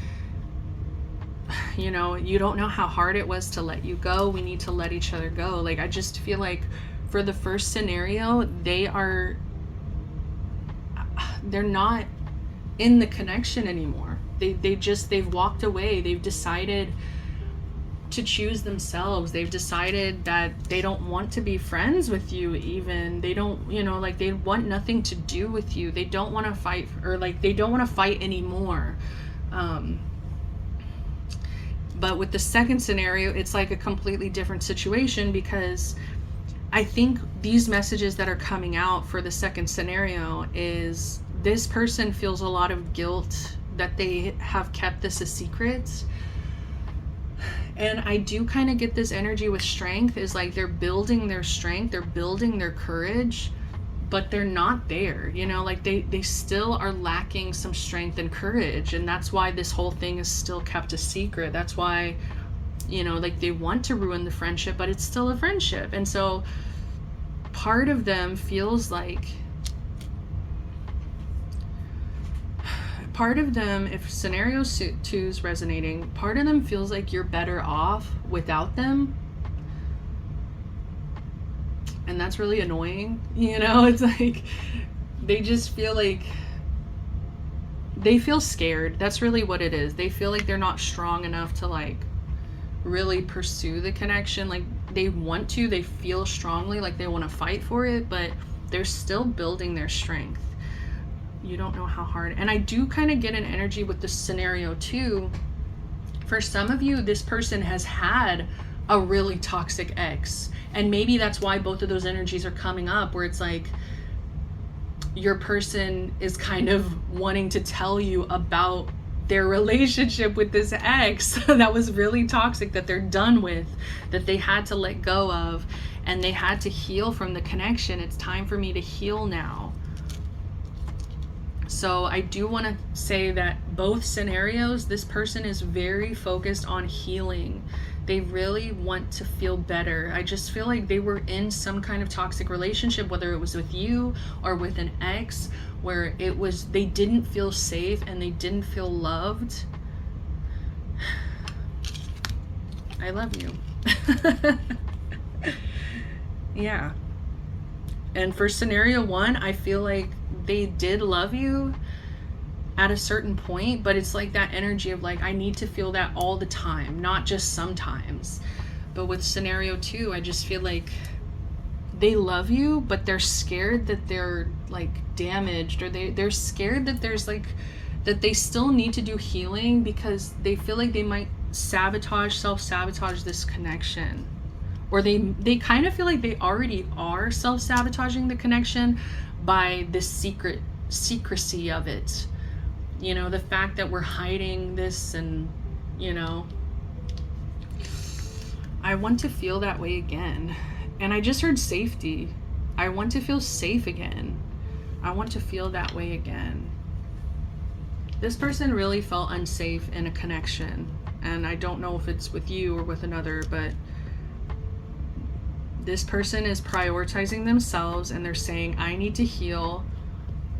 you know, you don't know how hard it was to let you go, we need to let each other go. Like, I just feel like for the first scenario, they're not in the connection anymore. They've walked away. They've decided to choose themselves. They've decided that they don't want to be friends with you even. They don't, you know, like, they want nothing to do with you. They don't want to fight, or like, they don't want to fight anymore. But with the second scenario, it's like a completely different situation, because I think these messages that are coming out for the second scenario is, this person feels a lot of guilt that they have kept this a secret. And I do kind of get this energy with strength, is like, they're building their strength, they're building their courage, but they're not there, you know, like they still are lacking some strength and courage. And that's why this whole thing is still kept a secret. That's why, you know, like, they want to ruin the friendship, but it's still a friendship. And so part of them feels like, if scenario 2 is resonating, part of them feels like you're better off without them. And that's really annoying, you know. It's like, they just feel like, they feel scared. That's really what it is. They feel like they're not strong enough to like really pursue the connection. Like, they want to, they feel strongly like they want to fight for it, but they're still building their strength. You don't know how hard. And I do kind of get an energy with the scenario 2. For some of you, this person has had a really toxic ex, and maybe that's why both of those energies are coming up, where it's like, your person is kind of wanting to tell you about their relationship with this ex that was really toxic, that they're done with, that they had to let go of, and they had to heal from the connection. It's time for me to heal now. So I do want to say that both scenarios, this person is very focused on healing. They really want to feel better. I just feel like they were in some kind of toxic relationship, whether it was with you or with an ex, where it was, they didn't feel safe and they didn't feel loved. I love you. Yeah. And for scenario 1, I feel like they did love you at a certain point, but it's like that energy of like, I need to feel that all the time, not just sometimes. But with scenario 2, I just feel like they love you, but they're scared that they're like damaged, or they're scared that there's like, that they still need to do healing, because they feel like they might self-sabotage this connection. Or they kind of feel like they already are self-sabotaging the connection by the secrecy of it. You know, the fact that we're hiding this, and, you know, I want to feel that way again. And I just heard safety. I want to feel safe again. I want to feel that way again. This person really felt unsafe in a connection. And I don't know if it's with you or with another, but this person is prioritizing themselves, and they're saying, I need to heal.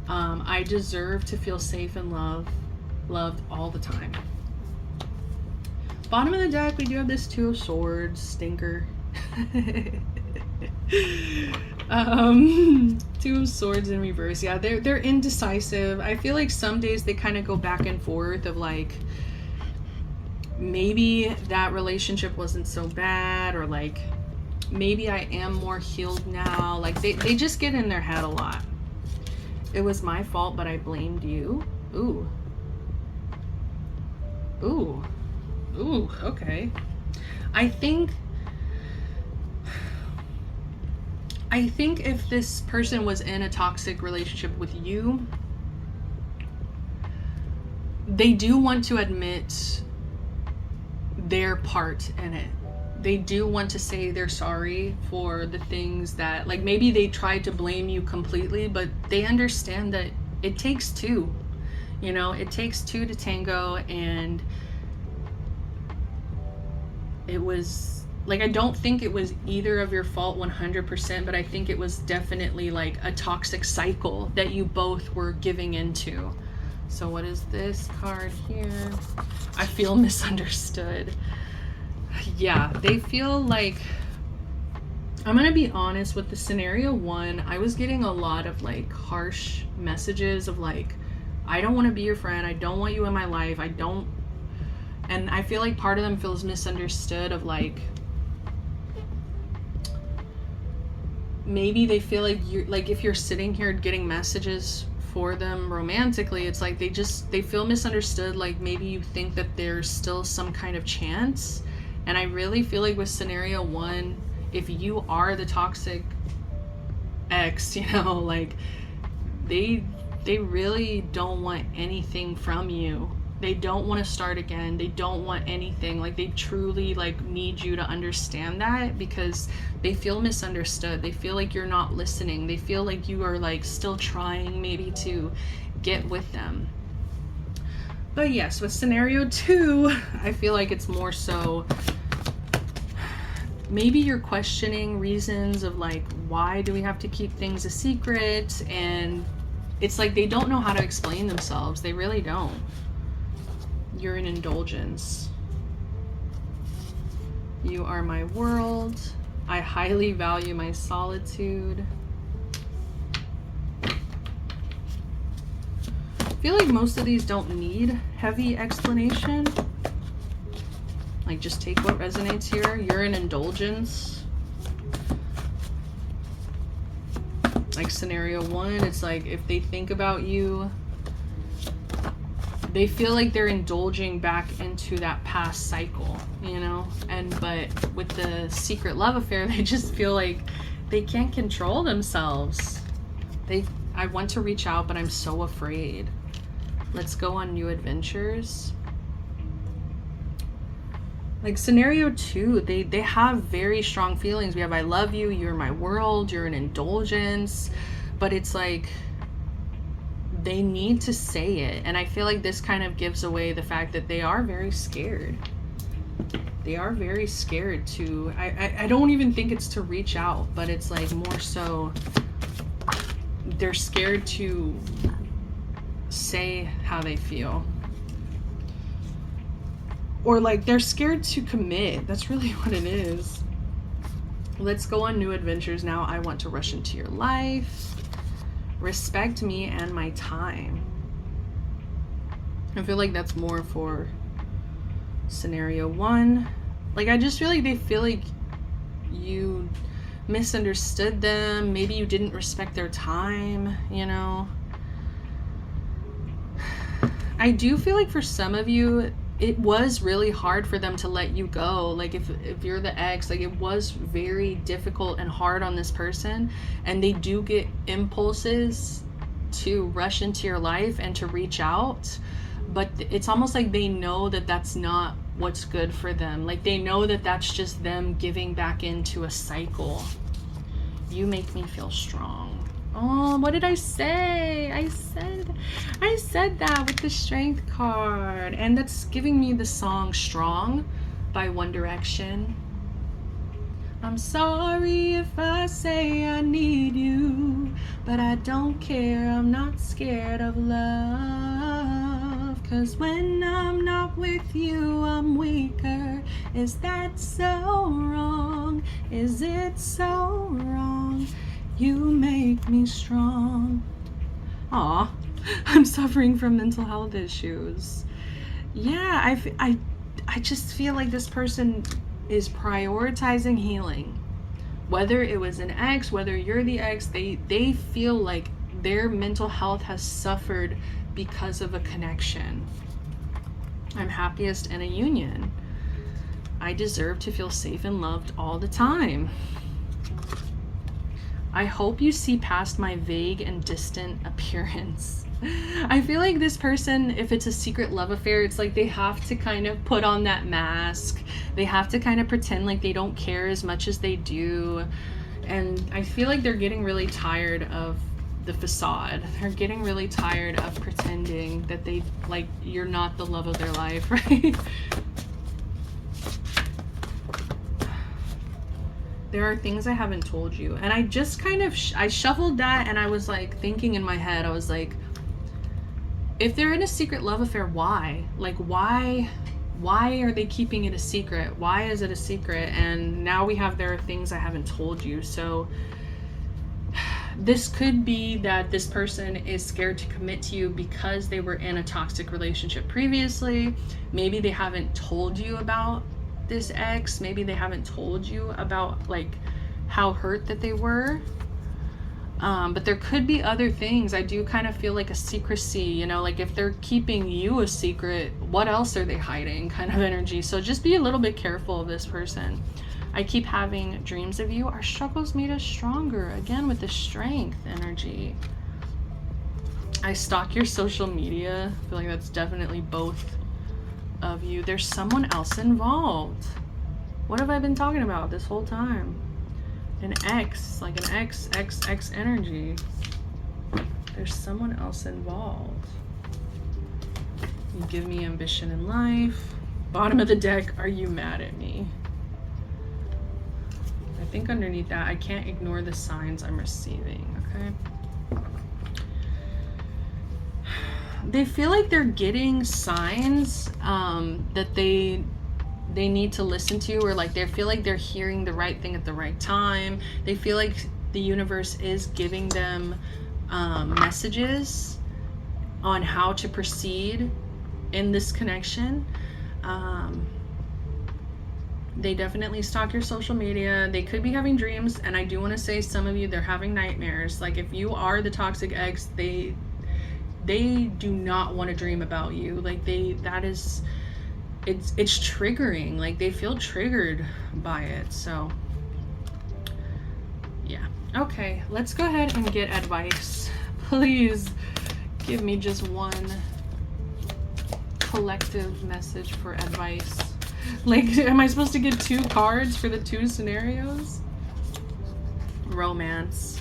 I deserve to feel safe and loved all the time. Bottom of the deck, we do have this Two of Swords, stinker. Two of Swords in reverse. Yeah, they're indecisive. I feel like some days they kind of go back and forth of like, maybe that relationship wasn't so bad, or like maybe I am more healed now. Like they just get in their head a lot. It was my fault, but I blamed you. Ooh. Ooh. Ooh, okay. I think if this person was in a toxic relationship with you, they do want to admit their part in it. They do want to say they're sorry for the things that, like, maybe they tried to blame you completely, but they understand that it takes two. You know, it takes two to tango, and it was like, I don't think it was either of your fault 100%, but I think it was definitely like a toxic cycle that you both were giving into. So what is this card here? I feel misunderstood. Yeah, they feel like, I'm gonna be honest with the scenario one, I was getting a lot of like harsh messages of like, I don't want to be your friend, I don't want you in my life, I don't. And I feel like part of them feels misunderstood of like, maybe they feel like you're like, if you're sitting here getting messages for them romantically, it's like they feel misunderstood. Like maybe you think that there's still some kind of chance. And I really feel like with scenario one, if you are the toxic ex, you know, like they really don't want anything from you. They don't want to start again. They don't want anything. Like they truly like need you to understand that, because they feel misunderstood. They feel like you're not listening. They feel like you are like still trying maybe to get with them. But yes, with scenario two, I feel like it's more so maybe you're questioning reasons of like, why do we have to keep things a secret? And it's like they don't know how to explain themselves. They really don't. You're an indulgence. You are my world. I highly value my solitude. I feel like most of these don't need heavy explanation. Like just take what resonates here. You're an indulgence. Like scenario one, it's like if they think about you, they feel like they're indulging back into that past cycle, you know? But with the secret love affair, they just feel like they can't control themselves. I want to reach out, but I'm so afraid. Let's go on new adventures. Like scenario two, they have very strong feelings. We have I love you, you're my world, you're an indulgence, but it's like they need to say it. And I feel like this kind of gives away the fact that they are very scared. They are very scared to, I don't even think it's to reach out, but it's like more so they're scared to say how they feel. Or like they're scared to commit. That's really what it is. Let's go on new adventures now. I want to rush into your life. Respect me and my time. I feel like that's more for scenario one. Like I just feel like they feel like you misunderstood them. Maybe you didn't respect their time, you know. I do feel like for some of you, it was really hard for them to let you go. Like if you're the ex, like it was very difficult and hard on this person, and they do get impulses to rush into your life and to reach out, but it's almost like they know that that's not what's good for them. Like they know that that's just them giving back into a cycle. You make me feel strong. Oh, what did I say? I said that with the Strength card. And that's giving me the song Strong by One Direction. I'm sorry if I say I need you, but I don't care. I'm not scared of love. 'Cause when I'm not with you, I'm weaker. Is that so wrong? Is it so wrong? You make me strong. Aw, I'm suffering from mental health issues. Yeah, I just feel like this person is prioritizing healing. Whether it was an ex, whether you're the ex, they feel like their mental health has suffered because of a connection. I'm happiest in a union. I deserve to feel safe and loved all the time. I hope you see past my vague and distant appearance. I feel like this person, if it's a secret love affair, it's like they have to kind of put on that mask. They have to kind of pretend like they don't care as much as they do. And I feel like they're getting really tired of the facade. They're getting really tired of pretending that they, like, you're not the love of their life, right? There are things I haven't told you. And I just kind of, I shuffled that and I was like thinking in my head, I was like, if they're in a secret love affair, why? Like, why are they keeping it a secret? Why is it a secret? And now we have, there are things I haven't told you. So this could be that this person is scared to commit to you because they were in a toxic relationship previously. Maybe they haven't told you about this ex. Maybe they haven't told you about like how hurt that they were. But there could be other things. I do kind of feel like a secrecy, you know, like if they're keeping you a secret, what else are they hiding kind of energy. So just be a little bit careful of this person. I keep having dreams of you. Our struggles made us stronger. Again, with the strength energy. I stalk your social media. I feel like that's definitely both of you. There's someone else involved. What have I been talking about this whole time? An ex, like an ex energy. There's someone else involved. You give me ambition in life. Bottom of the deck, are you mad at me? I think underneath that, I can't ignore the signs I'm receiving, okay? They feel like they're getting signs that they need to listen to, or like they feel like they're hearing the right thing at the right time. They feel like the universe is giving them messages on how to proceed in this connection. They definitely stalk your social media. They could be having dreams, and I do want to say some of you, they're having nightmares. Like if you are the toxic ex, they do not want to dream about you. Like it's triggering. Like they feel triggered by it. So yeah. Okay, let's go ahead and get advice. Please give me just one collective message for advice. Like, am I supposed to get 2 cards for the 2 scenarios? Romance.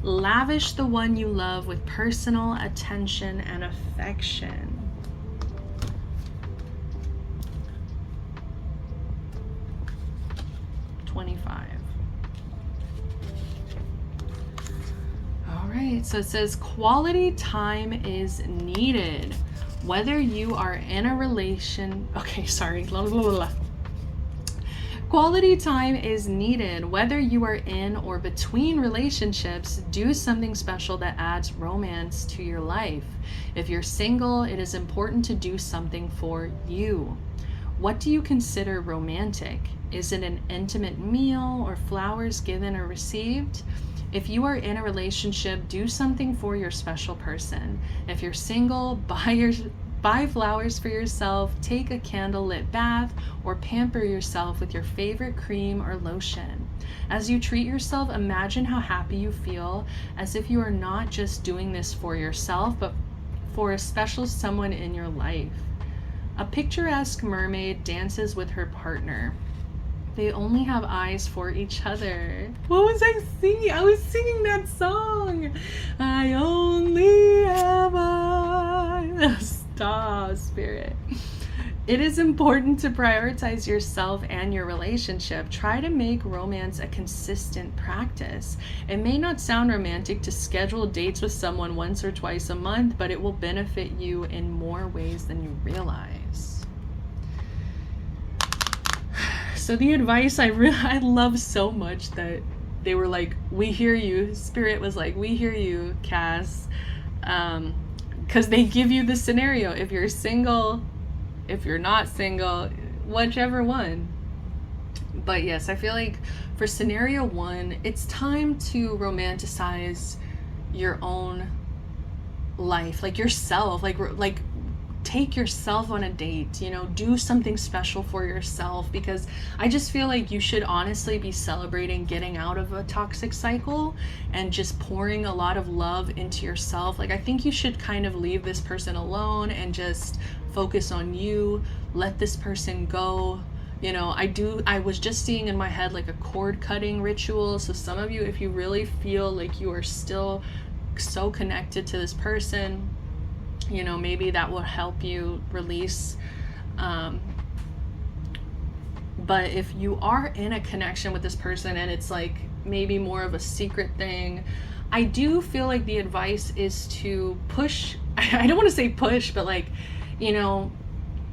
Lavish the one you love with personal attention and affection. $25. All right, so it says quality time is needed. Whether you are in a relation, okay, sorry, blah, blah, blah, blah. Quality time is needed. Whether you are in or between relationships, do something special that adds romance to your life. If you're single, it is important to do something for you. What do you consider romantic? Is it an intimate meal or flowers given or received? If you are in a relationship, do something for your special person. If you're single, buy flowers for yourself, take a candlelit bath, or pamper yourself with your favorite cream or lotion. As you treat yourself, imagine how happy you feel, as if you are not just doing this for yourself, but for a special someone in your life. A picturesque mermaid dances with her partner. They only have eyes for each other. What was I singing? I was singing that song. I only have eyes. Stop, spirit. It is important to prioritize yourself and your relationship. Try to make romance a consistent practice. It may not sound romantic to schedule dates with someone once or twice a month, but it will benefit you in more ways than you realize. So the advice I love so much that they were like, we hear you. Spirit was like, we hear you, Cass. Because they give you the scenario. If you're single, if you're not single, whichever one. But yes, I feel like for scenario 1, it's time to romanticize your own life, like yourself, like take yourself on a date, you know, do something special for yourself, because I just feel like you should honestly be celebrating getting out of a toxic cycle and just pouring a lot of love into yourself. Like, I think you should kind of leave this person alone and just focus on you, let this person go. You know, I was just seeing in my head like a cord cutting ritual. So some of you, if you really feel like you are still so connected to this person, you know, maybe that will help you release. But if you are in a connection with this person and it's like maybe more of a secret thing, I do feel like the advice is to push, I don't want to say push, but like, you know,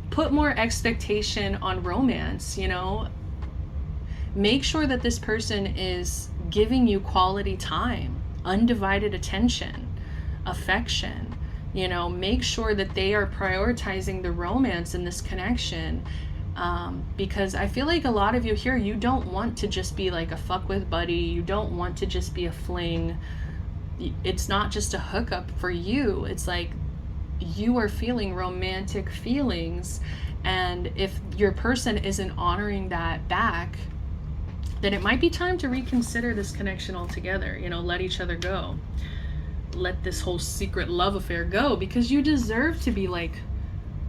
put more expectation on romance, you know. Make sure that this person is giving you quality time, undivided attention, affection. You know, make sure that they are prioritizing the romance in this connection, because I feel like a lot of you here, you don't want to just be like a fuck with buddy. You don't want to just be a fling. It's not just a hookup for you. It's like you are feeling romantic feelings, and if your person isn't honoring that back, then it might be time to reconsider this connection altogether. You know, let each other go. Let this whole secret love affair go, because you deserve to be like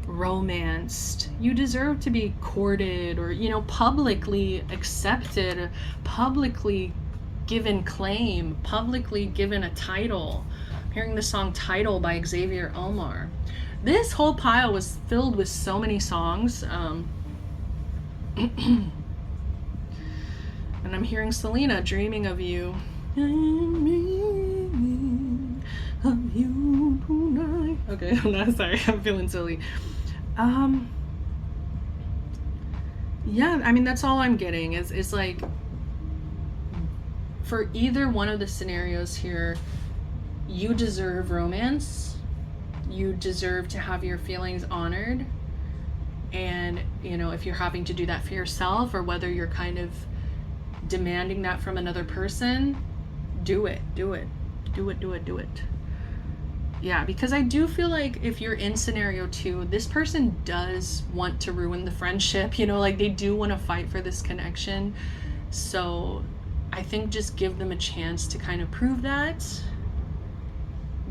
romanced. You deserve to be courted, or, you know, publicly accepted, publicly given claim, publicly given a title. I'm hearing the song Title by Xavier Omar. This whole pile was filled with so many songs. And I'm hearing Selena, Dreaming of You. Of you tonight. Okay, I'm not sorry. I'm feeling silly. Yeah, I mean, that's all I'm getting is like, for either one of the scenarios here, you deserve romance. You deserve to have your feelings honored. And, you know, if you're having to do that for yourself, or whether you're kind of demanding that from another person, do it. Yeah, because I do feel like if you're in scenario 2, this person does want to ruin the friendship, you know, like they do want to fight for this connection. So I think just give them a chance to kind of prove that.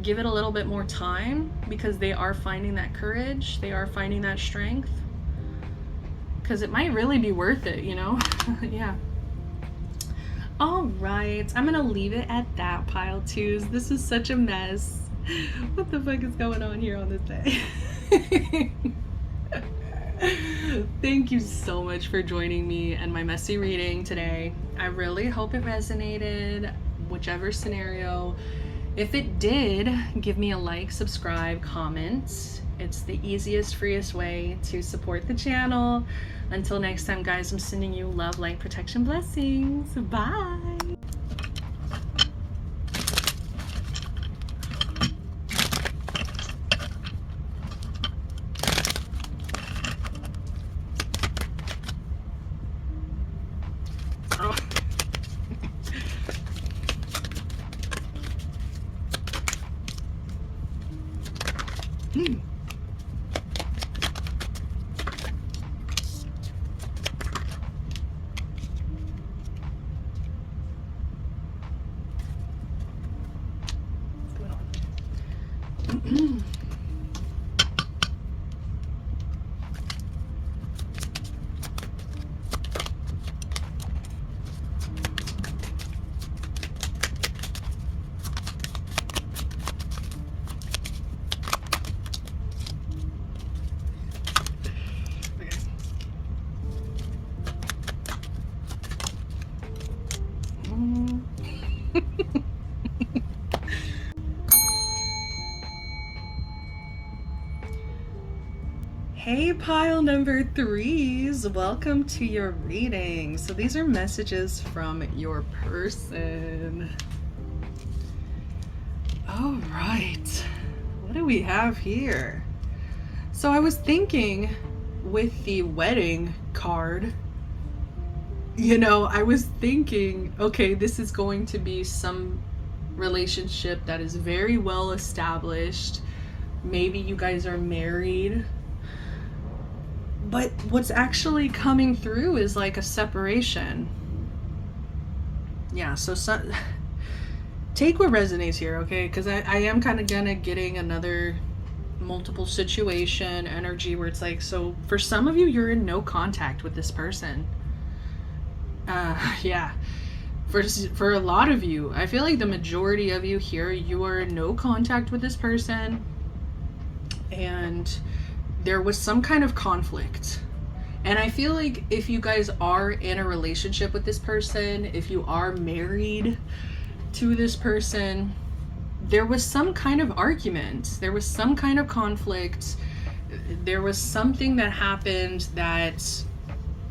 Give it a little bit more time, because they are finding that courage, they are finding that strength, because it might really be worth it, you know. Yeah. All right, I'm gonna leave it at that, pile twos. This is such a mess. What the fuck is going on here on this day? Thank you so much for joining me and my messy reading today. I really hope it resonated, whichever scenario. If it did, give me a like, subscribe, comment. It's the easiest, freest way to support the channel. Until next time, guys, I'm sending you love, light, protection, blessings. Bye. Hey, pile number 3s, welcome to your reading. So these are messages from your person. All right, what do we have here? So I was thinking with the wedding card, I was thinking, okay, this is going to be some relationship that is very well established. Maybe you guys are married. But what's actually coming through is like a separation. Yeah, so take what resonates here, okay? Because I am kind of getting another multiple situation energy where it's like, so for some of you, you're in no contact with this person. Yeah. For a lot of you, I feel like the majority of you here, you are in no contact with this person. And there was some kind of conflict. And I feel like if you guys are in a relationship with this person, if you are married to this person, there was some kind of argument. There was some kind of conflict. There was something that happened that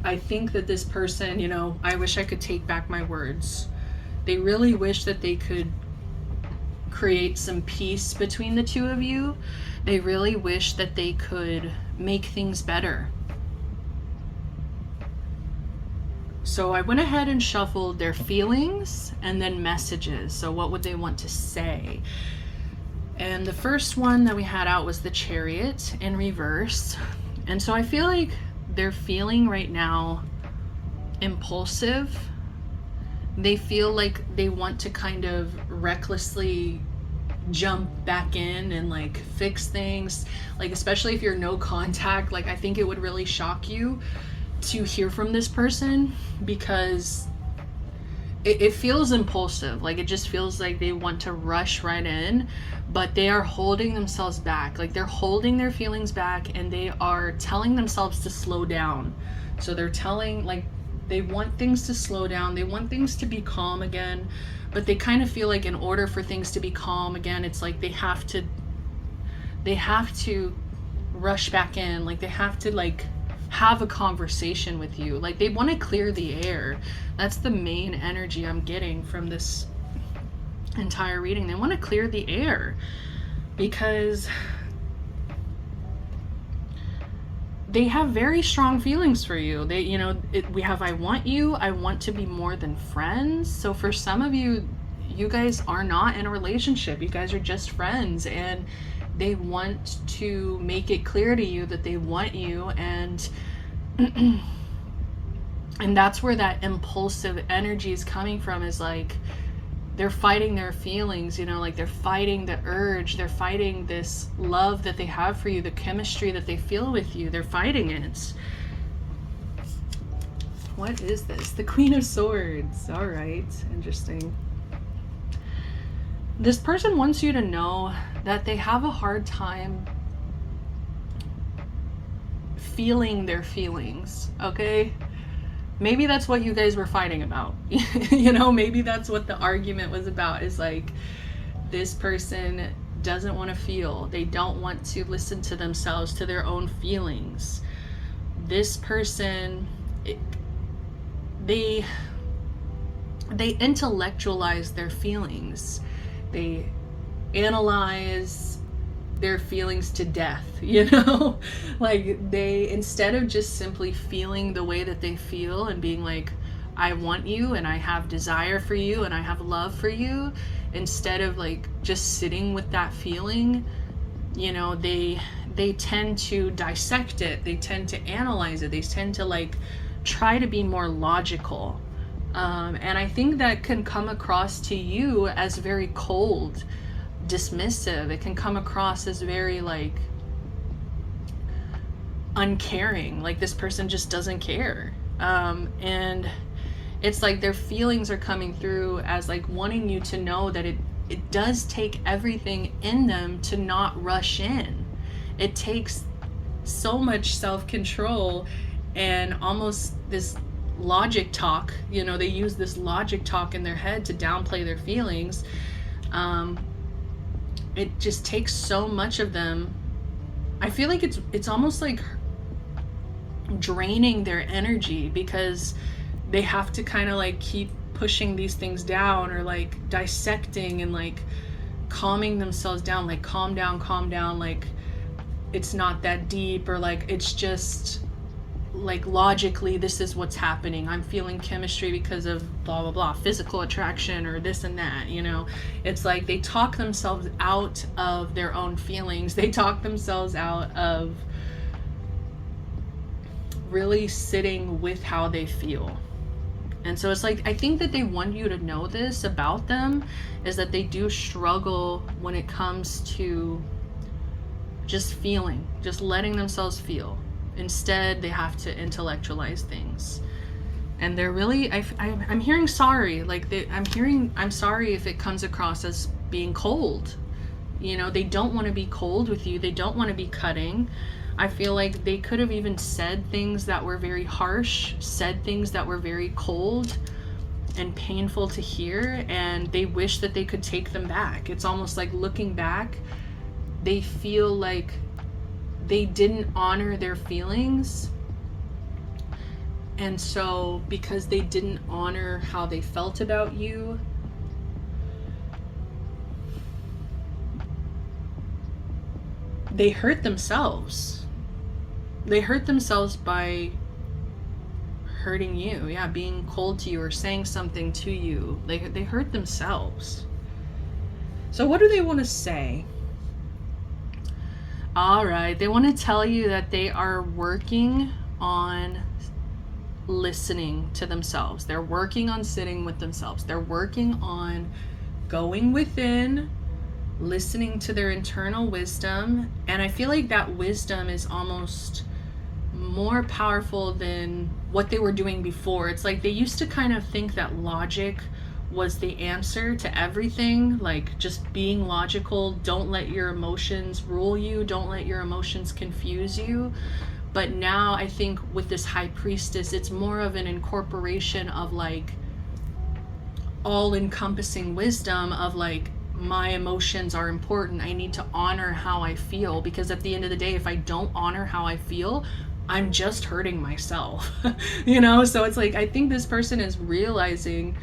I think that this person, I wish I could take back my words. They really wish that they could create some peace between the two of you. They really wish that they could make things better. So I went ahead and shuffled their feelings and then messages. So what would they want to say? And the first one that we had out was the Chariot in reverse. And so I feel like they're feeling right now impulsive. They feel like they want to kind of recklessly jump back in and like fix things, like especially if you're no contact. Like I think it would really shock you to hear from this person because it feels impulsive. Like it just feels like they want to rush right in, but they are holding themselves back. Like they're holding their feelings back and they are telling themselves to slow down. So they're telling, like, they want things to slow down, they want things to be calm again. But they kind of feel like in order for things to be calm again, it's like they have to rush back in. Like they have to like have a conversation with you. Like they want to clear the air. That's the main energy I'm getting from this entire reading. They want to clear the air because they have very strong feelings for you. They, we have, I want you, I want to be more than friends. So for some of you, you guys are not in a relationship. You guys are just friends, and they want to make it clear to you that they want you. And and that's where that impulsive energy is coming from, is like they're fighting their feelings, like they're fighting the urge, they're fighting this love that they have for you, the chemistry that they feel with you, they're fighting it. What is this? The Queen of Swords. All right, interesting. This person wants you to know that they have a hard time feeling their feelings, okay? Maybe that's what you guys were fighting about. Maybe that's what the argument was about, is like this person doesn't want to feel. They don't want to listen to themselves, to their own feelings. This person, they intellectualize their feelings. They analyze their feelings to death, like they, instead of just simply feeling the way that they feel and being like, I want you and I have desire for you and I have love for you, instead of like just sitting with that feeling, they tend to dissect it, they tend to analyze it, they tend to like try to be more logical. And I think that can come across to you as very cold, dismissive. It can come across as very like uncaring, like this person just doesn't care. And it's like their feelings are coming through as like wanting you to know that it does take everything in them to not rush in. It takes so much self-control and almost this logic talk, you know, they use this logic talk in their head to downplay their feelings. It just takes so much of them. I feel like it's almost like draining their energy, because they have to kind of like keep pushing these things down, or like dissecting and like calming themselves down, like calm down, like it's not that deep, or like it's just like logically this is what's happening. I'm feeling chemistry because of blah blah blah, physical attraction or this and that, you know. It's like they talk themselves out of their own feelings. They talk themselves out of really sitting with how they feel. And so it's like, I think that they want you to know this about them, is that they do struggle when it comes to just feeling, just letting themselves feel. Instead, they have to intellectualize things. And they're really, I'm hearing sorry. Like I'm sorry if it comes across as being cold. You know, they don't want to be cold with you. They don't want to be cutting. I feel like they could have even said things that were very harsh, said things that were very cold and painful to hear, and they wish that they could take them back. It's almost like, looking back, they feel like they didn't honor their feelings. And so because they didn't honor how they felt about you, they hurt themselves. They hurt themselves by hurting you. Yeah, being cold to you or saying something to you. They hurt themselves. So what do they want to say? All right, they want to tell you that they are working on listening to themselves. They're working on sitting with themselves. They're working on going within, listening to their internal wisdom. And I feel like that wisdom is almost more powerful than what they were doing before. It's like they used to kind of think that logic was the answer to everything, like just being logical. Don't let your emotions rule you. Don't let your emotions confuse you. But now I think with this high priestess, it's more of an incorporation of like all-encompassing wisdom of like, my emotions are important. I need to honor how I feel, because at the end of the day, if I don't honor how I feel, I'm just hurting myself. You know? So it's like, I think this person is realizing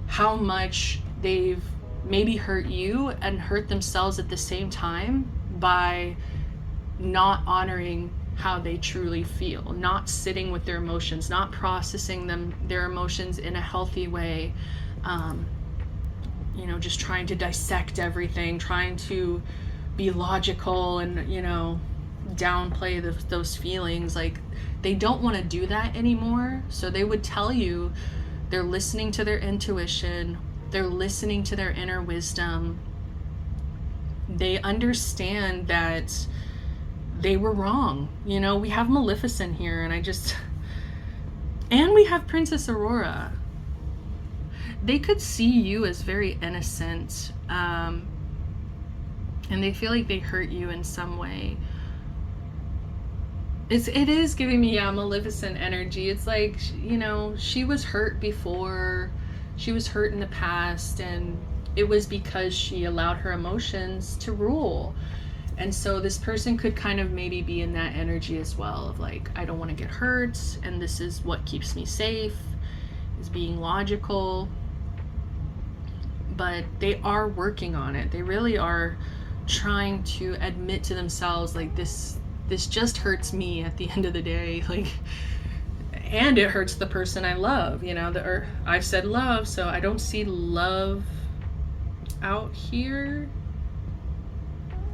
how much they've maybe hurt you and hurt themselves at the same time by not honoring how they truly feel, not sitting with their emotions, not processing their emotions in a healthy way. You know, just trying to dissect everything, trying to be logical and, you know, downplay those feelings. Like, they don't want to do that anymore. So they would tell you they're listening to their intuition, they're listening to their inner wisdom. They understand that they were wrong. You know, we have Maleficent here, and we have Princess Aurora. They could see you as very innocent, and they feel like they hurt you in some way. It is giving me, yeah, Maleficent energy. It's like, you know, she was hurt before, she was hurt in the past, and it was because she allowed her emotions to rule. And so this person could kind of maybe be in that energy as well, of like, I don't want to get hurt, and this is what keeps me safe, is being logical. But they are working on it. They really are trying to admit to themselves, like, this just hurts me at the end of the day, like, and it hurts the person I love, you know. I said love, so I don't see love out here,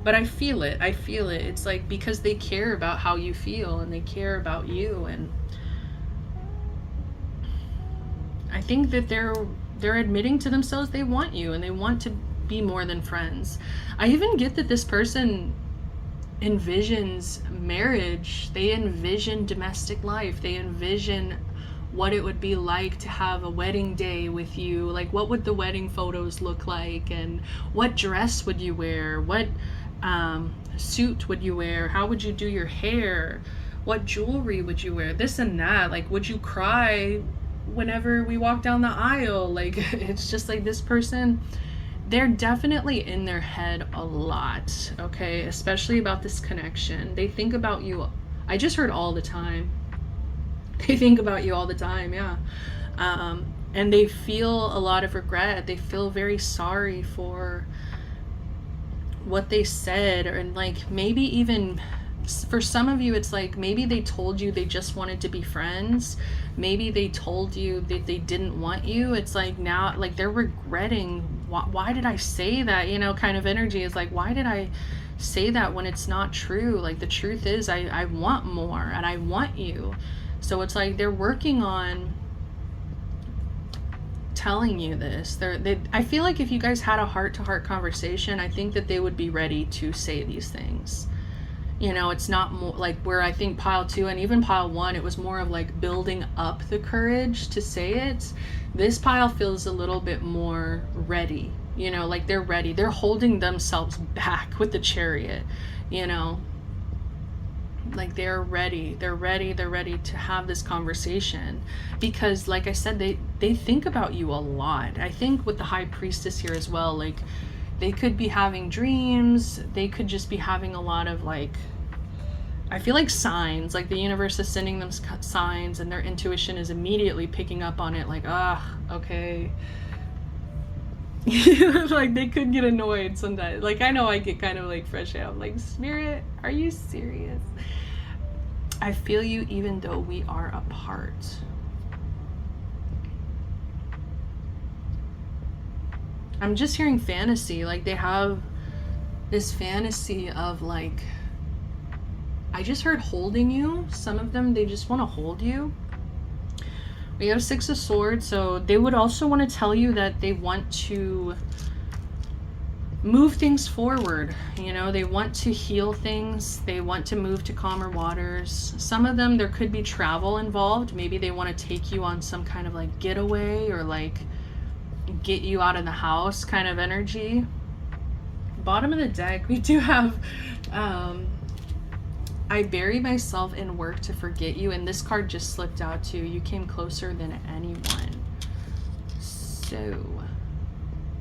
but I feel it. It's like, because they care about how you feel and they care about you, and I think that they're admitting to themselves they want you and they want to be more than friends. I even get that this person envisions marriage. They envision domestic life. They envision what it would be like to have a wedding day with you. Like, what would the wedding photos look like, and what dress would you wear, what suit would you wear, how would you do your hair, what jewelry would you wear, this and that. Like, would you cry whenever we walk down the aisle. Like, it's just like this person, they're definitely in their head a lot, okay? Especially about this connection. They think about you. I just heard all the time. They think about you all the time, yeah. And they feel a lot of regret. They feel very sorry for what they said, or, and like, maybe even for some of you, it's like maybe they told you they just wanted to be friends. Maybe they told you that they didn't want you. It's like now, like, they're regretting, why did I say that? You know, kind of energy is like, why did I say that when it's not true? Like, the truth is, I want more, and I want you. So it's like they're working on telling you this. I feel like if you guys had a heart-to-heart conversation, I think that they would be ready to say these things. You know, it's not more like where I think pile 2 and even pile 1, it was more of like building up the courage to say it. This pile feels a little bit more ready, you know, like they're ready. They're holding themselves back with the Chariot, you know, like they're ready to have this conversation, because like I said, they think about you a lot. I think with the High Priestess here as well, like they could be having dreams, they could just be having a lot of, like, I feel like signs, like the universe is sending them signs, and their intuition is immediately picking up on it, like, okay. Like, they could get annoyed sometimes. Like, I know I get kind of like fresh out, like, Spirit, are you serious? I feel you even though we are apart. I'm just hearing fantasy. Like, they have this fantasy of, like, I just heard holding you. Some of them, they just want to hold you. We have 6 of Swords, so they would also want to tell you that they want to move things forward. You know, they want to heal things. They want to move to calmer waters. Some of them, there could be travel involved. Maybe they want to take you on some kind of like getaway, or like get you out of the house kind of energy. Bottom of the deck, we do have I bury myself in work to forget you, and this card just slipped out too. You came closer than anyone. So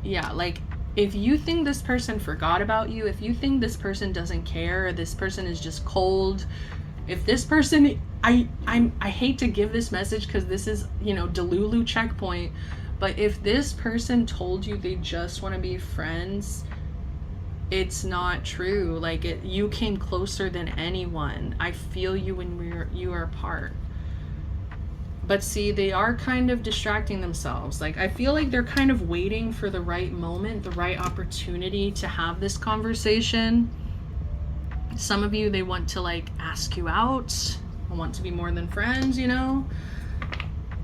yeah, like, if you think this person forgot about you, if you think this person doesn't care, or this person is just cold, if this person, I hate to give this message because this is, you know, Delulu checkpoint, but if this person told you they just want to be friends, it's not true. Like, you came closer than anyone. I feel you when you are apart. But see, they are kind of distracting themselves. Like, I feel like they're kind of waiting for the right moment, the right opportunity to have this conversation. Some of you, they want to like ask you out, want to be more than friends, you know,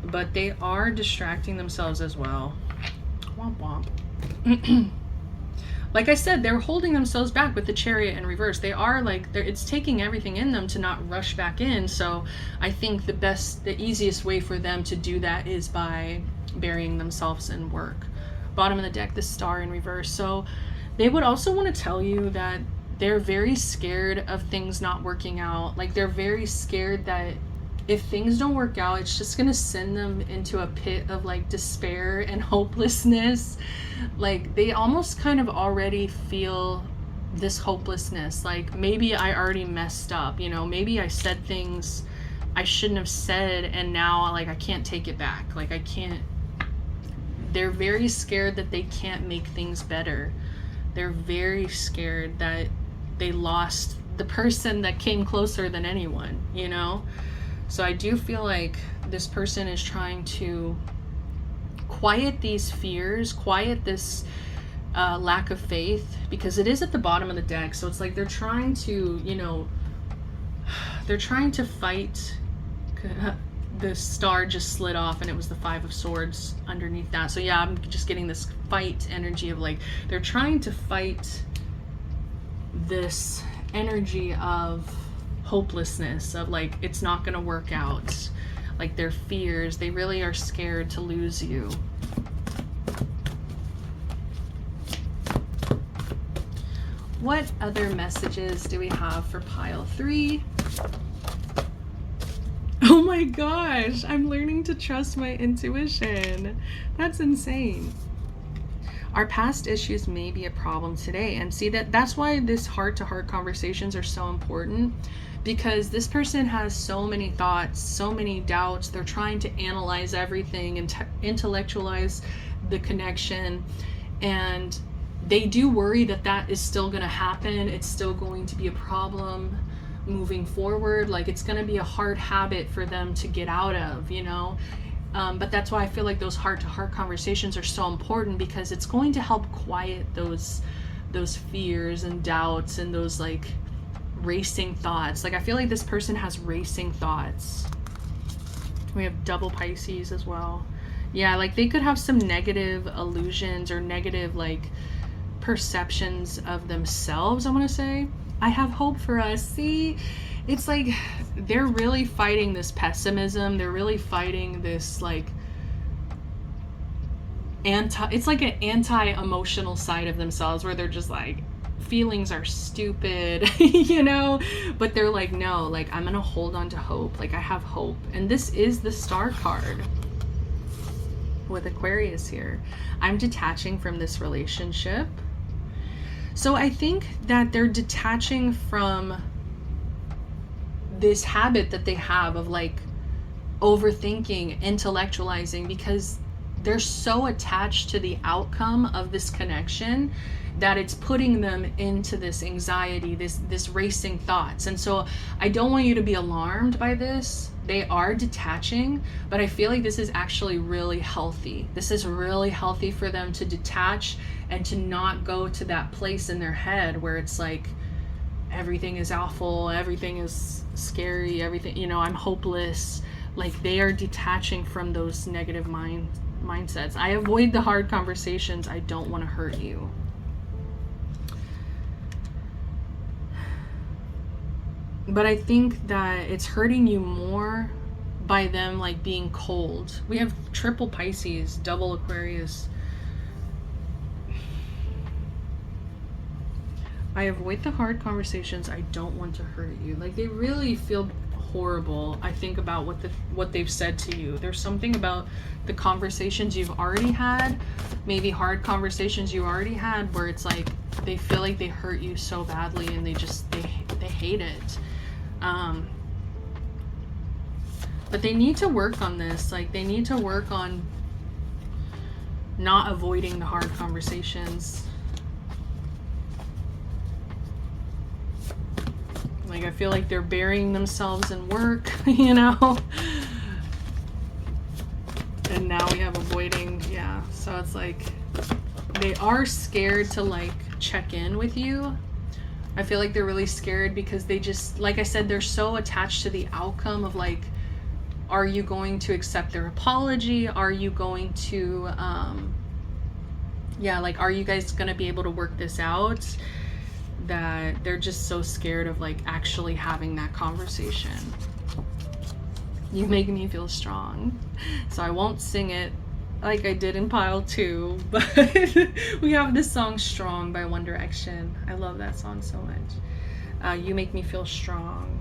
but they are distracting themselves as well. Womp womp. Like I said, they're holding themselves back with the Chariot in reverse. They are like, it's taking everything in them to not rush back in. So I think the easiest way for them to do that is by burying themselves in work. Bottom of the deck, the Star in reverse. So they would also want to tell you that they're very scared of things not working out. Like, they're very scared that if things don't work out, it's just gonna send them into a pit of like despair and hopelessness. Like, they almost kind of already feel this hopelessness. Like, maybe I already messed up, you know, maybe I said things I shouldn't have said, and now like I can't take it back. Like, I can't. They're very scared that they can't make things better. They're very scared that they lost the person that came closer than anyone, you know? So I do feel like this person is trying to quiet these fears, quiet this lack of faith, because it is at the bottom of the deck. So it's like they're trying to, you know, they're trying to fight. The Star just slid off and it was the 5 of Swords underneath that. So yeah, I'm just getting this fight energy of like, they're trying to fight this energy of hopelessness, of like, it's not gonna work out. Like, their fears, they really are scared to lose you. What other messages do we have for pile 3? Oh my my gosh, I'm learning to trust my intuition. That's insane. Our past issues may be a problem today. And see, that's why this heart-to-heart conversations are so important, because this person has so many thoughts, so many doubts. They're trying to analyze everything and intellectualize the connection, and they do worry that that is still going to happen. It's still going to be a problem moving forward. Like, it's going to be a hard habit for them to get out of, you know. But that's why I feel like those heart-to-heart conversations are so important, because it's going to help quiet those fears and doubts and those like racing thoughts. Like, I feel like this person has racing thoughts. We have double Pisces as well. Yeah, like they could have some negative illusions or negative like perceptions of themselves, I want to say. I have hope for us. See, it's like they're really fighting this pessimism. They're really fighting this like it's like an anti-emotional side of themselves, where they're just like, feelings are stupid, you know, but they're like, no, like I'm gonna hold on to hope. Like, I have hope. And this is the Star card with Aquarius here. I'm detaching from this relationship. So I think that they're detaching from this habit that they have of like overthinking, intellectualizing, because they're so attached to the outcome of this connection that it's putting them into this anxiety, this racing thoughts. And so I don't want you to be alarmed by this. They are detaching, but I feel like this is actually really healthy. This is really healthy for them to detach and to not go to that place in their head where it's like everything is awful, everything is scary, everything, you know, I'm hopeless. Like, they are detaching from those negative mindsets. I avoid the hard conversations. I don't want to hurt you. But I think that it's hurting you more by them like being cold. We have triple Pisces, double Aquarius. I avoid the hard conversations. I don't want to hurt you. Like, they really feel horrible, I think, about what they've said to you. There's something about the conversations you've already had, maybe hard conversations you already had, where it's like they feel like they hurt you so badly and they hate it. But they need to work on this. Like, they need to work on not avoiding the hard conversations. Like, I feel like they're burying themselves in work, you know? And now we have avoiding, yeah. So it's like, they are scared to like check in with you. I feel like they're really scared because they just, like I said, they're so attached to the outcome of like, are you going to accept their apology? Are you going to, yeah, like, are you guys gonna be able to work this out? That they're just so scared of like actually having that conversation. You make me feel strong. So I won't sing it like I did in pile 2, but we have this song Strong by One Direction. I love that song so much. You make me feel strong.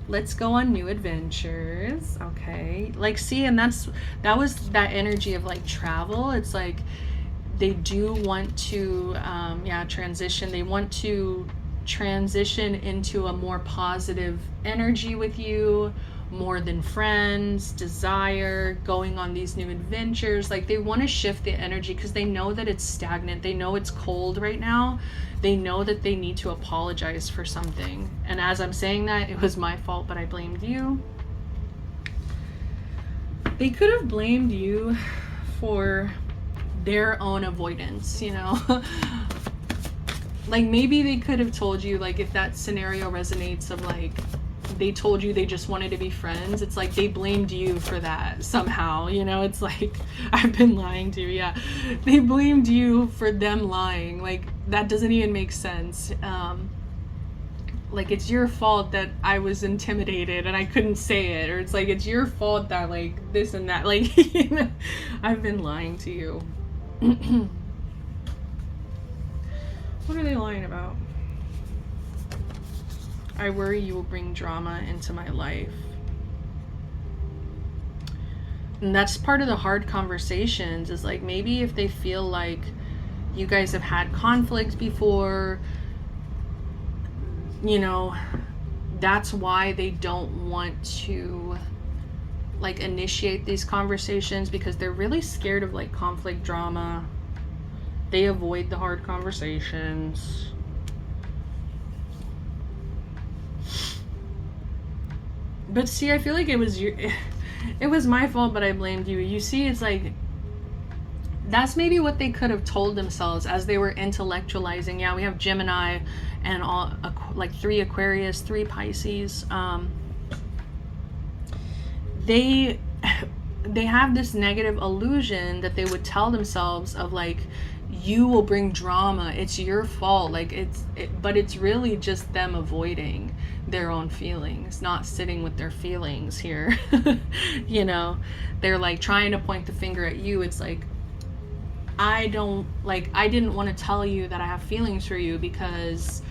Let's go on new adventures. Okay, like, see, and that was that energy of like travel. It's like they do want to transition. They want to transition into a more positive energy with you, more than friends, desire, going on these new adventures. Like, they want to shift the energy because they know that it's stagnant. They know it's cold right now. They know that they need to apologize for something. And as I'm saying that, it was my fault, but I blamed you. They could have blamed you for their own avoidance, you know? Like, maybe they could have told you, like, if that scenario resonates of like, they told you they just wanted to be friends, it's like they blamed you for that somehow, you know? It's like, I've been lying to you, yeah. They blamed you for them lying. Like, that doesn't even make sense. Like, it's your fault that I was intimidated and I couldn't say it, or it's like, it's your fault that like this and that, like, you know, I've been lying to you. What are they lying about? I worry you will bring drama into my life. And that's part of the hard conversations, is like, maybe if they feel like you guys have had conflict before, you know, that's why they don't want to like initiate these conversations, because they're really scared of like conflict drama. They avoid the hard conversations. But see, I feel like it was my fault, but I blamed you. You see, it's like, that's maybe what they could have told themselves as they were intellectualizing. Yeah, we have Gemini and all, like 3 Aquarius, 3 Pisces. They have this negative illusion that they would tell themselves of like, you will bring drama, it's your fault, like but it's really just them avoiding their own feelings, not sitting with their feelings here. You know, they're like trying to point the finger at you. It's like, I didn't want to tell you that I have feelings for you because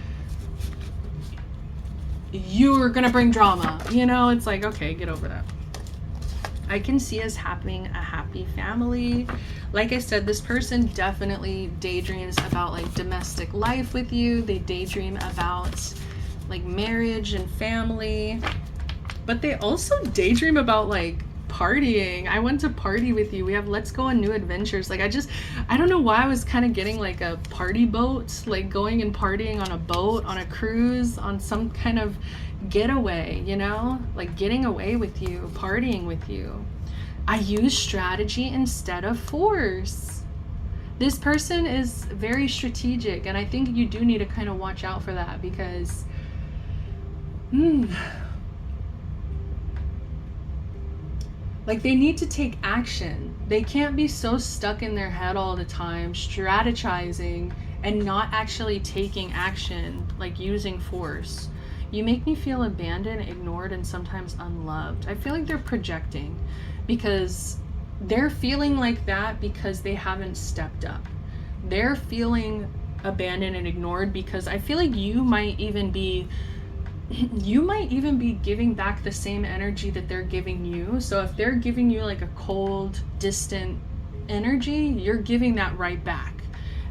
you're gonna bring drama, you know. It's like, okay, get over that. I can see us having a happy family. Like I said, this person definitely daydreams about like domestic life with you. They daydream about like marriage and family, but they also daydream about like partying. I want to party with you. We have let's go on new adventures. Like I don't know why I was kind of getting like a party boat, like going and partying on a boat, on a cruise, on some kind of getaway, you know, like getting away with you, partying with you. I use strategy instead of force. This person is very strategic, and I think you do need to kind of watch out for that, because like they need to take action. They can't be so stuck in their head all the time, strategizing and not actually taking action, like using force. You make me feel abandoned, ignored, and sometimes unloved. I feel like they're projecting, because they're feeling like that because they haven't stepped up. They're feeling abandoned and ignored because I feel like you might even be giving back the same energy that they're giving you. So if they're giving you like a cold, distant energy, you're giving that right back.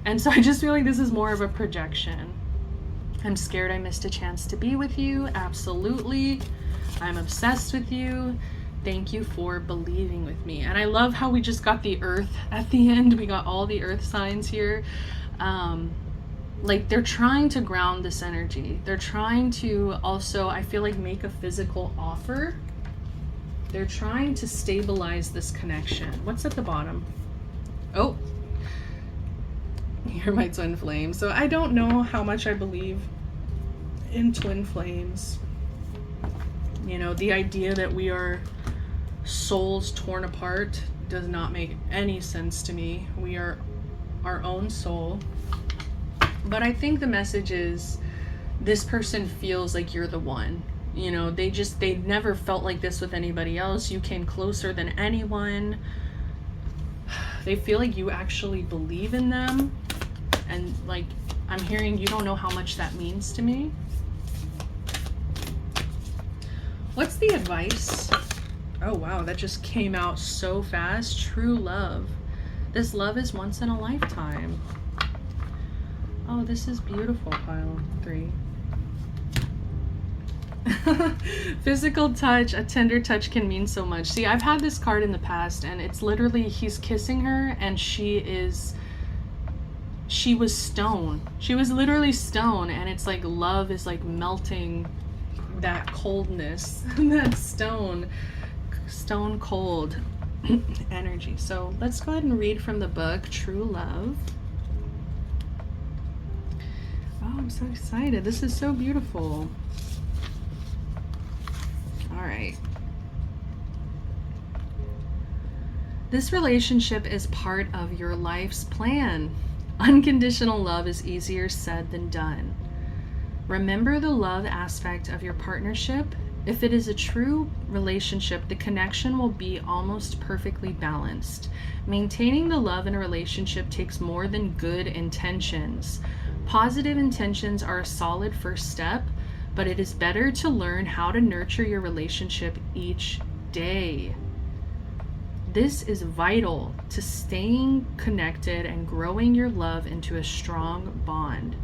And so I just feel like this is more of a projection. I'm scared I missed a chance to be with you. Absolutely. I'm obsessed with you. Thank you for believing with me. And I love how we just got the earth at the end. We got all the earth signs here. Like they're trying to ground this energy. They're trying to also, I feel like, make a physical offer. They're trying to stabilize this connection. What's at the bottom? Oh, you're my twin flame. So I don't know how much I believe in twin flames. You know, the idea that we are souls torn apart does not make any sense to me. We are our own soul. But I think the message is this person feels like you're the one. You know, they never felt like this with anybody else. You came closer than anyone. They feel like you actually believe in them. And like, I'm hearing you don't know how much that means to me. What's the advice? Oh wow, that just came out so fast. True love. This love is once in a lifetime. Oh, this is beautiful, pile 3. Physical touch, a tender touch can mean so much. See, I've had this card in the past, and it's literally he's kissing her and she was stone. She was literally stone, and it's like love is like melting that coldness, that stone cold energy. So let's go ahead and read from the book, True Love. Oh, I'm so excited. This is so beautiful. All right. This relationship is part of your life's plan. Unconditional love is easier said than done. Remember the love aspect of your partnership. If it is a true relationship, the connection will be almost perfectly balanced. Maintaining the love in a relationship takes more than good intentions. Positive intentions are a solid first step, but it is better to learn how to nurture your relationship each day. This is vital to staying connected and growing your love into a strong bond.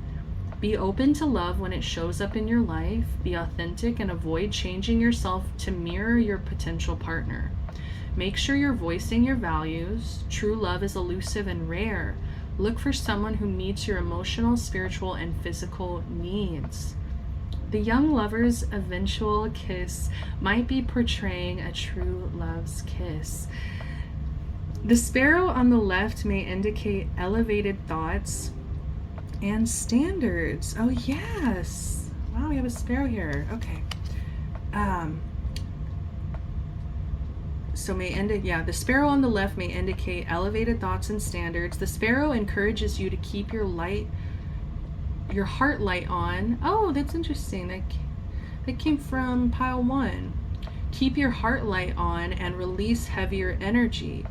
Be open to love when it shows up in your life. Be authentic and avoid changing yourself to mirror your potential partner. Make sure you're voicing your values. True love is elusive and rare. Look for someone who meets your emotional, spiritual, and physical needs. The young lover's eventual kiss might be portraying a true love's kiss. The sparrow on the left may indicate elevated thoughts and standards. Oh, yes. Wow, we have a sparrow here. Okay. The sparrow on the left may indicate elevated thoughts and standards. The sparrow encourages you to keep your heart light on. Oh, that's interesting. That came from pile 1. Keep your heart light on and release heavier energy.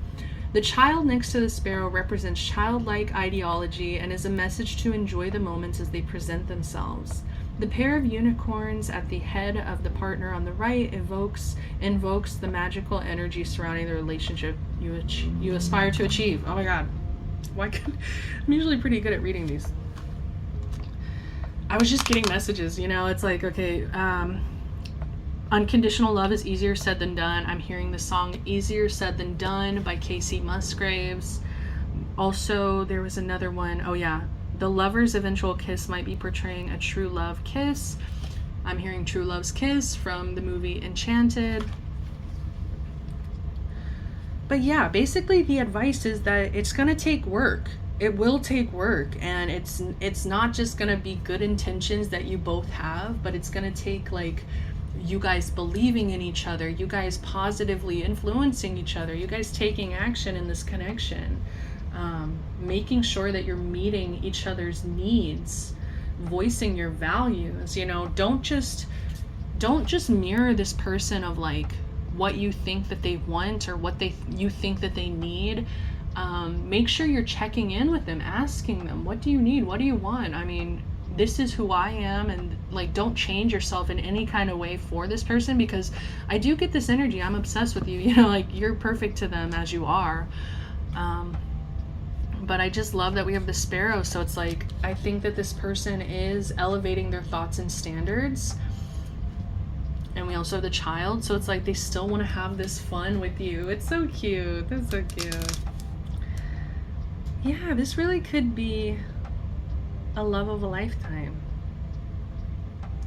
The child next to the sparrow represents childlike ideology and is a message to enjoy the moments as they present themselves. The pair of unicorns at the head of the partner on the right invokes the magical energy surrounding the relationship you aspire to achieve. Oh my god. I'm usually pretty good at reading these. I was just getting messages, it's like, okay, Unconditional Love is Easier Said Than Done. I'm hearing the song Easier Said Than Done by Casey Musgraves. Also, there was another one. Oh yeah, the lover's eventual kiss might be portraying a true love kiss. I'm hearing True Love's Kiss from the movie Enchanted. But yeah, basically the advice is that it's going to take work. It will take work, and it's not just going to be good intentions that you both have, but it's going to take like you guys believing in each other, you guys positively influencing each other, you guys taking action in this connection, making sure that you're meeting each other's needs, voicing your values. Don't just mirror this person of like what you think that they want or what you think that they need. Make sure you're checking in with them, asking them, what do you need? What do you want? I mean, this is who I am, and like, don't change yourself in any kind of way for this person, because I do get this energy. I'm obsessed with you, like you're perfect to them as you are. But I just love that we have the sparrow. So it's like, I think that this person is elevating their thoughts and standards. And we also have the child. So it's like, they still want to have this fun with you. It's so cute. That's so cute. Yeah, this really could be a love of a lifetime.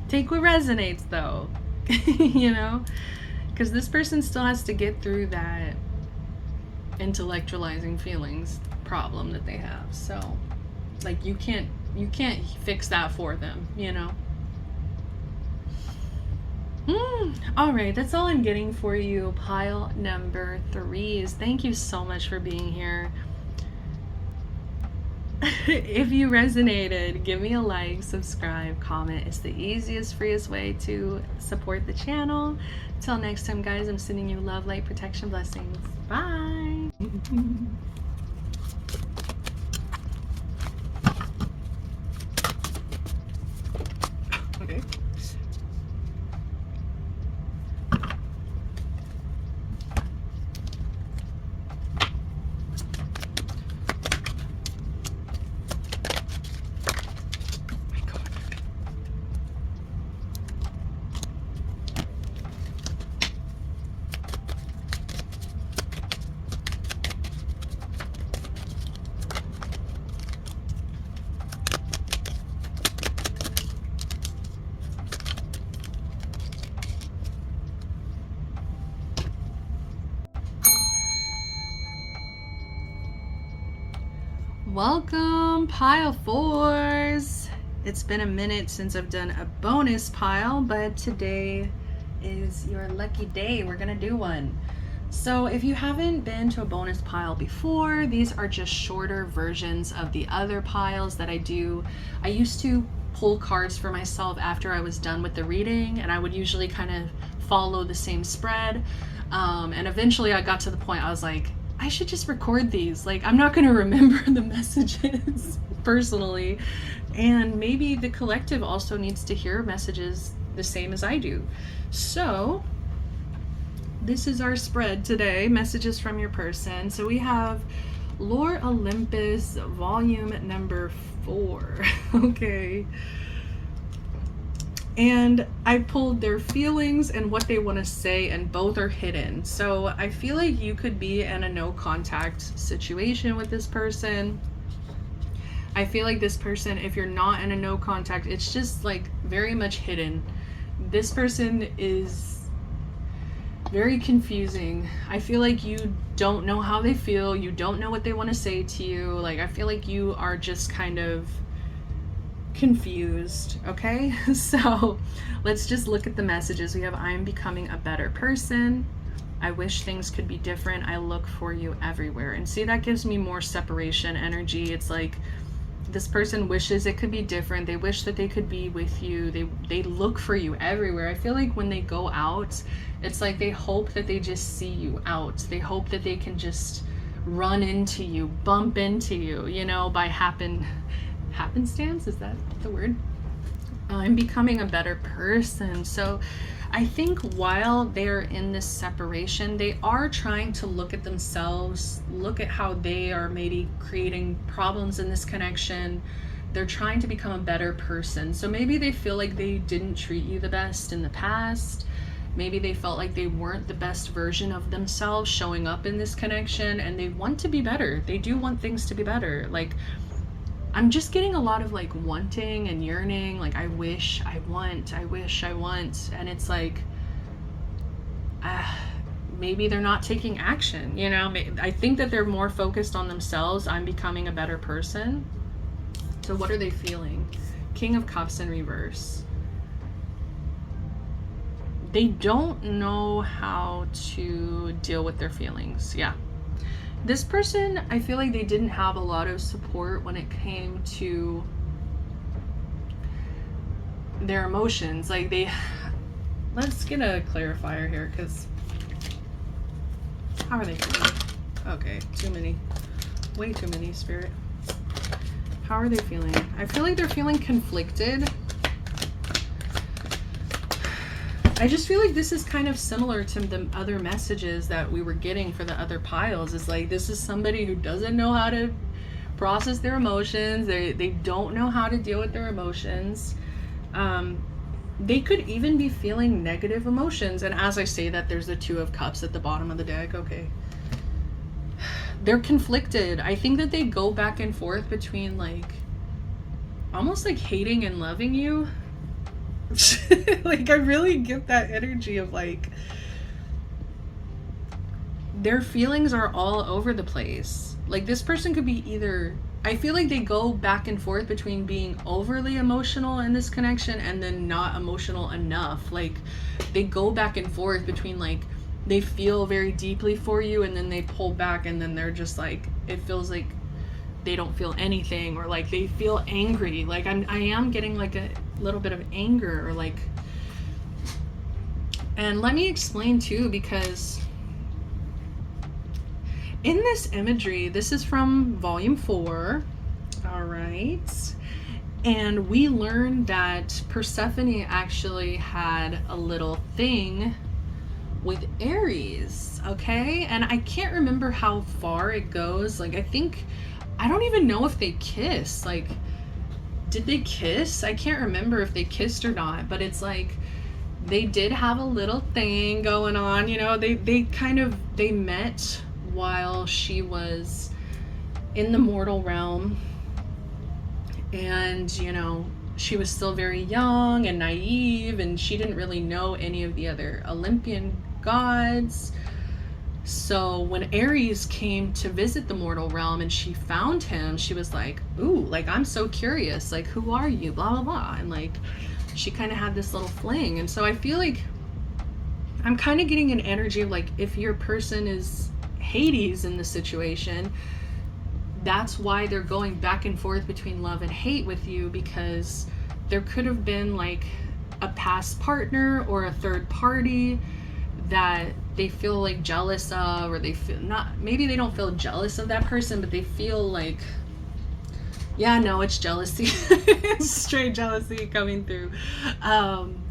Take what resonates though, because this person still has to get through that intellectualizing feelings problem that they have. So like, you can't fix that for them, All right, that's all I'm getting for you, pile number 3s. Thank you so much for being here. If you resonated, give me a like, subscribe, comment. It's the easiest, freest way to support the channel. Till next time, guys, I'm sending you love, light, protection, blessings. Bye. Okay. Welcome, pile 4s. It's been a minute since I've done a bonus pile, but today is your lucky day. We're gonna do one. So if you haven't been to a bonus pile before, these are just shorter versions of the other piles that I do. I used to pull cards for myself after I was done with the reading, and I would usually kind of follow the same spread. And eventually I got to the point I was like, I should just record these. Like, I'm not going to remember the messages personally. And maybe the collective also needs to hear messages the same as I do. So this is our spread today, messages from your person. So we have Lore Olympus, volume number 4. Okay. And I pulled their feelings and what they want to say, and both are hidden. So I feel like you could be in a no contact situation with this person. I feel like this person, if you're not in a no contact, it's just like very much hidden. This person is very confusing. I feel like you don't know how they feel. You don't know what they want to say to you. Like, I feel like you are just kind of confused. Okay. So let's just look at the messages. We have, I am becoming a better person. I wish things could be different. I look for you everywhere. And see, that gives me more separation energy. It's like this person wishes it could be different. They wish that they could be with you. They look for you everywhere. I feel like when they go out, it's like they hope that they just see you out. They hope that they can just run into you, bump into you, you know, by happenstance, is that the word? I'm becoming a better person. So I think while they're in this separation, they are trying to look at themselves, look at how they are maybe creating problems in this connection. They're trying to become a better person. So maybe they feel like they didn't treat you the best in the past. Maybe they felt like they weren't the best version of themselves showing up in this connection, and they want to be better. They do want things to be better. Like, I'm just getting a lot of like wanting and yearning, like I wish, I want, I wish, I want. And it's like, maybe they're not taking action, you know? I think that they're more focused on themselves. I'm becoming a better person. So what are they feeling? King of Cups in reverse. They don't know how to deal with their feelings. Yeah. This person, I feel like they didn't have a lot of support when it came to their emotions. Like let's get a clarifier here, because how are they feeling? Okay, too many. Way too many, Spirit. How are they feeling? I feel like they're feeling conflicted. I just feel like this is kind of similar to the other messages that we were getting for the other piles. It's like, this is somebody who doesn't know how to process their emotions. They don't know how to deal with their emotions. They could even be feeling negative emotions. And as I say that, there's the Two of Cups at the bottom of the deck. Okay. They're conflicted. I think that they go back and forth between like, almost like hating and loving you. Like, I really get that energy of like, their feelings are all over the place. Like, this person could be either, I feel like they go back and forth between being overly emotional in this connection and then not emotional enough. Like, they go back and forth between like, they feel very deeply for you and then they pull back, and then they're just like, it feels like they don't feel anything, or like they feel angry. Like, I am getting like a little bit of anger, or like, and let me explain too, because in this imagery, this is from volume 4. All right. And we learned that Persephone actually had a little thing with Aries. Okay. And I can't remember how far it goes. Like, I don't even know if they kiss. Like, did they kiss? I can't remember if they kissed or not, but it's like they did have a little thing going on, you know. They met while she was in the mortal realm, and you know, she was still very young and naive, and she didn't really know any of the other Olympian gods. So when Aries came to visit the mortal realm and she found him, she was like, ooh, like, I'm so curious, like, who are you, blah blah blah. And like, she kind of had this little fling. And so I feel like I'm kind of getting an energy of like, if your person is Hades in the situation, that's why they're going back and forth between love and hate with you, because there could have been like a past partner or a third party that they feel like jealous of, or they feel not, maybe they don't feel jealous of that person, but they feel like, yeah, no, it's jealousy. It's straight jealousy coming through.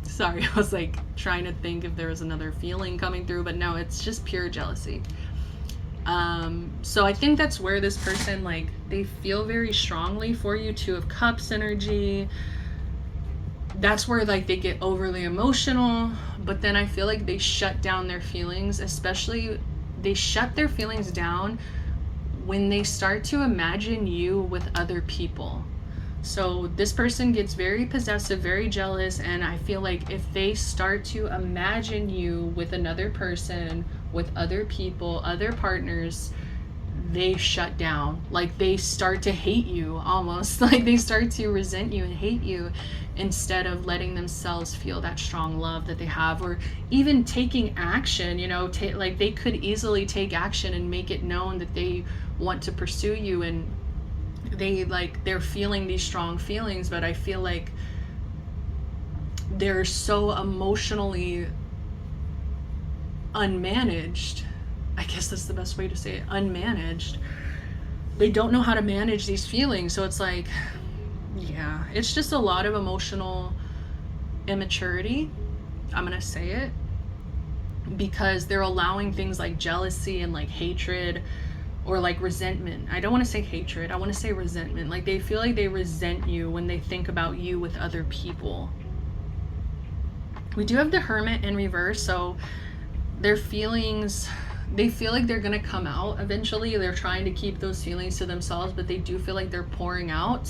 Sorry, I was like trying to think if there was another feeling coming through, but no, it's just pure jealousy. So I think that's where this person, like, they feel very strongly for you. Two of Cups energy. That's where, like, they get overly emotional, but then I feel like they shut down their feelings, especially they shut their feelings down when they start to imagine you with other people. So this person gets very possessive, very jealous, and I feel like if they start to imagine you with another person, with other people, other partners, they shut down. Like, they start to hate you almost. Like, they start to resent you and hate you, instead of letting themselves feel that strong love that they have, or even taking action. You know, like, they could easily take action and make it known that they want to pursue you, and they're feeling these strong feelings, but I feel like they're so emotionally unmanaged. I guess that's the best way to say it, unmanaged. They don't know how to manage these feelings. So it's like, yeah, it's just a lot of emotional immaturity. I'm gonna say it, because they're allowing things like jealousy and like hatred, or like resentment. I don't want to say hatred, I want to say resentment. Like, they feel like they resent you when they think about you with other people. We do have the Hermit in reverse, so their feelings, they feel like they're going to come out eventually. They're trying to keep those feelings to themselves, but they do feel like they're pouring out,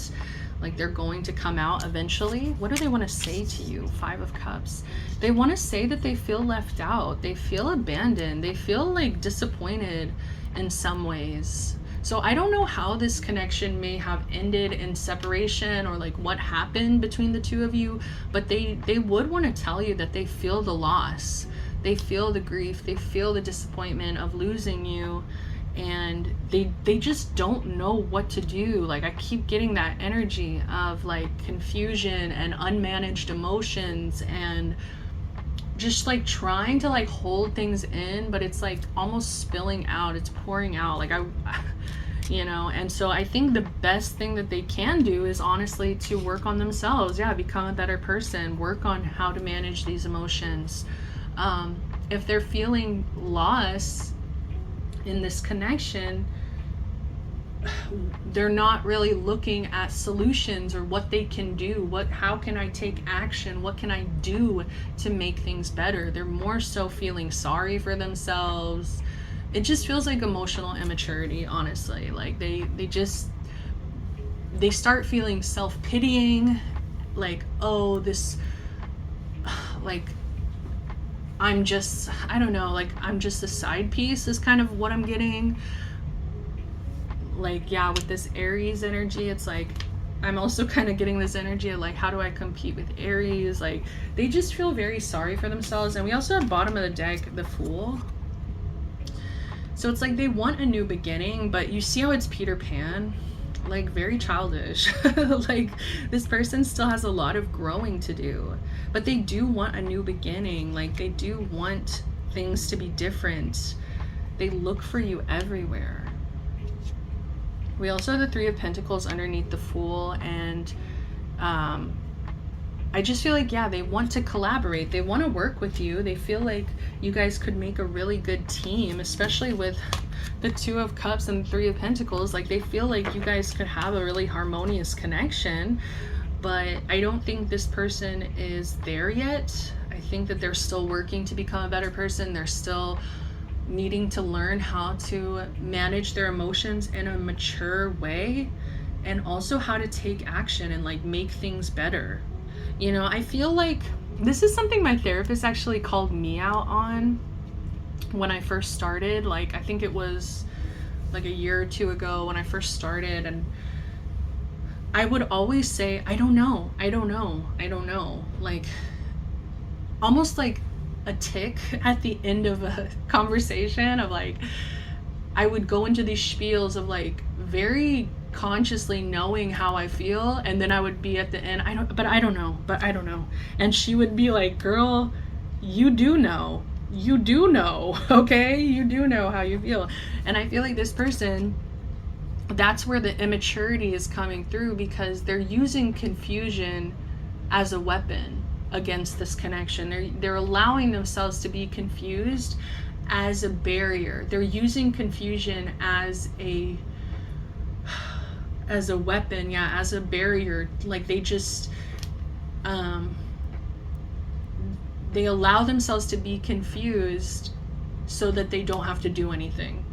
like they're going to come out eventually. What do they want to say to you? Five of Cups. They want to say that they feel left out, they feel abandoned, they feel like disappointed in some ways. So I don't know how this connection may have ended in separation, or like what happened between the two of you, but they would want to tell you that they feel the loss, they feel the grief, they feel the disappointment of losing you, and they just don't know what to do. Like, I keep getting that energy of like confusion and unmanaged emotions, and just like trying to like hold things in, but it's like almost spilling out, it's pouring out. Like, you know, and so I think the best thing that they can do is honestly to work on themselves. Yeah, become a better person, work on how to manage these emotions. If they're feeling loss in this connection, they're not really looking at solutions or what they can do. How can I take action? What can I do to make things better? They're more so feeling sorry for themselves. It just feels like emotional immaturity, honestly. Like, they start feeling self-pitying, like, oh, this, like, I don't know, like, I'm just a side piece is kind of what I'm getting. Like, yeah, with this Aries energy, it's like, I'm also kind of getting this energy of like, how do I compete with Aries? Like, they just feel very sorry for themselves. And we also have bottom of the deck, the Fool. So it's like they want a new beginning, but you see how it's Peter Pan? Like, very childish. Like, this person still has a lot of growing to do, but they do want a new beginning. Like, they do want things to be different. They look for you everywhere. We also have the Three of Pentacles underneath the Fool, and I just feel like, yeah, they want to collaborate. They want to work with you. They feel like you guys could make a really good team, especially with the Two of Cups and the Three of Pentacles. Like, they feel like you guys could have a really harmonious connection, but I don't think this person is there yet. I think that they're still working to become a better person. They're still needing to learn how to manage their emotions in a mature way, and also how to take action and like make things better. You know, I feel like this is something my therapist actually called me out on when I first started. Like, I think it was like a year or two ago when I first started, and I would always say, I don't know, like almost like a tick at the end of a conversation of like, I would go into these spiels of like very consciously knowing how I feel, and then I would be at the end, I don't know. And she would be like, girl, you do know. you do know, okay? You do know how you feel. And I feel like this person, that's where the immaturity is coming through, because they're using confusion as a weapon against this connection. They're allowing themselves to be confused as a barrier. They're using confusion as a weapon, yeah, as a barrier. Like they just they allow themselves to be confused so that they don't have to do anything.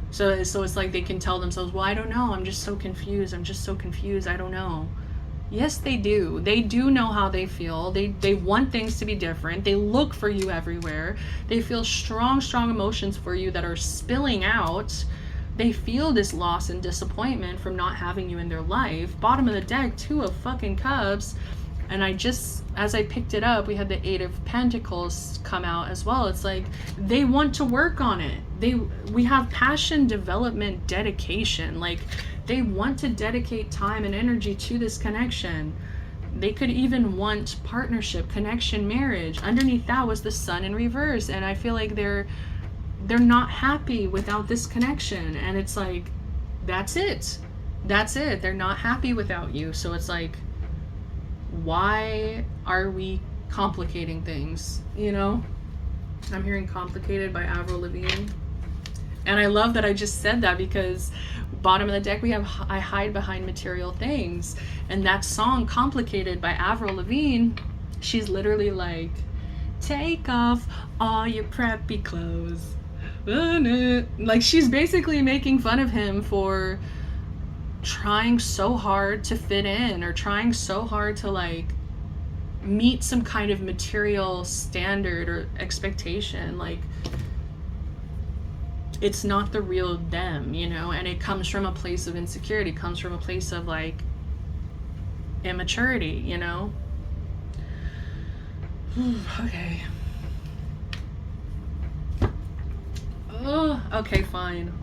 So it's like they can tell themselves, well, I don't know, I'm just so confused, I don't know. Yes, they do. They do know how they feel. They want things to be different. They look for you everywhere. They feel strong emotions for you that are spilling out. They feel this loss and disappointment from not having you in their life. Bottom of the deck, 2 of fucking cups. And as I picked it up, we had the 8 of Pentacles come out as well. It's like they want to work on it. We have passion, development, dedication. Like they want to dedicate time and energy to this connection. They could even want partnership, connection, marriage. Underneath that was the Sun in reverse. And I feel like they're not happy without this connection. And it's like, that's it. They're not happy without you. So it's like, why are we complicating things? You know, I'm hearing complicated by Avril Lavigne. And I love that I just said that, because bottom of the deck we have I hide behind material things. And that song Complicated by Avril Lavigne, she's literally like, take off all your preppy clothes. Like she's basically making fun of him for trying so hard to fit in, or trying so hard to like meet some kind of material standard or expectation. Like it's not the real them, you know. And it comes from a place of insecurity, comes from a place of like immaturity, you know. Okay. Oh, okay, fine.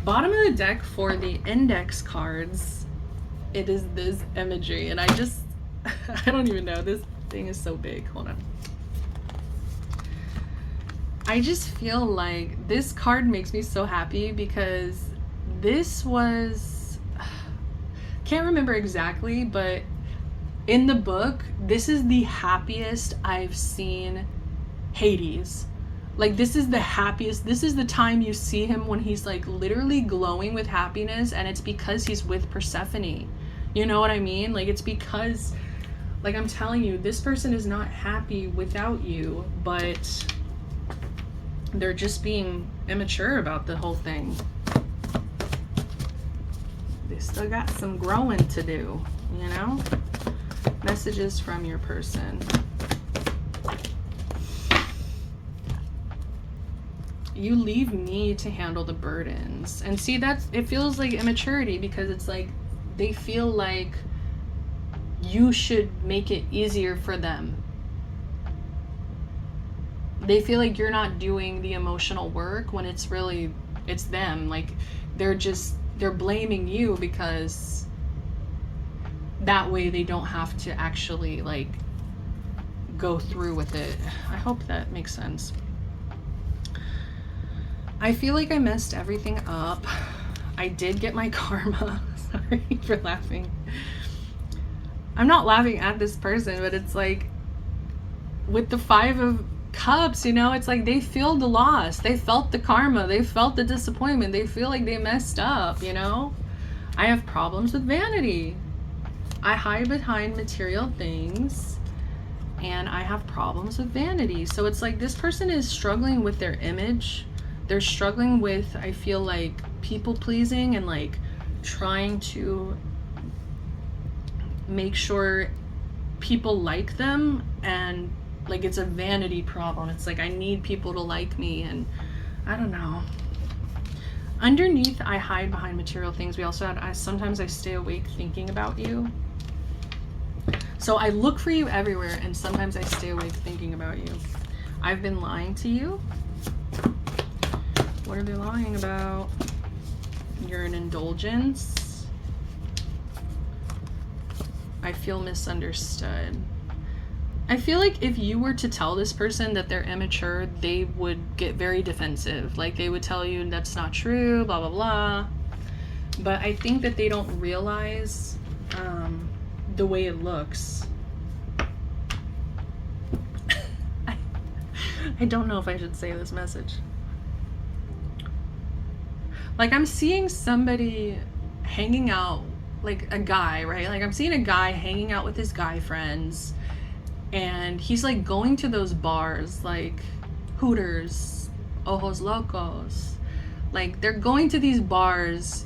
Bottom of the deck for the index cards, it is this imagery, and I don't even know, this thing is so big. Hold on. I just feel like this card makes me so happy, because this was, can't remember exactly, but in the book, this is the happiest I've seen Hades. Like this is the happiest, this is the time you see him when he's like literally glowing with happiness, and it's because he's with Persephone. You know what I mean? Like it's because, like I'm telling you, this person is not happy without you, but they're just being immature about the whole thing. They still got some growing to do, you know? Messages from your person. You leave me to handle the burdens. And see, it feels like immaturity, because it's like they feel like you should make it easier for them. They feel like you're not doing the emotional work when it's them. Like they're blaming you, because that way they don't have to actually like go through with it. I hope that makes sense. I feel like I messed everything up. I did get my karma. Sorry for laughing. I'm not laughing at this person, but it's like with the 5 of Cups, you know, it's like they feel the loss. They felt the karma. They felt the disappointment. They feel like they messed up, you know? I have problems with vanity. I hide behind material things, and I have problems with vanity. So it's like this person is struggling with their image. They're struggling with, I feel like, people pleasing and like trying to make sure people like them, and like it's a vanity problem. It's like I need people to like me, and I don't know. Underneath, I hide behind material things. We also had, sometimes I stay awake thinking about you. So I look for you everywhere, and sometimes I stay awake thinking about you. I've been lying to you. What are they lying about? You're an indulgence. I feel misunderstood. I feel like if you were to tell this person that they're immature, they would get very defensive. Like they would tell you that's not true, blah, blah, blah. But I think that they don't realize the way it looks. I don't know if I should say this message. Like I'm seeing somebody hanging out, like a guy, right? Like I'm seeing a guy hanging out with his guy friends, and he's like going to those bars like Hooters, Ojos Locos. Like they're going to these bars,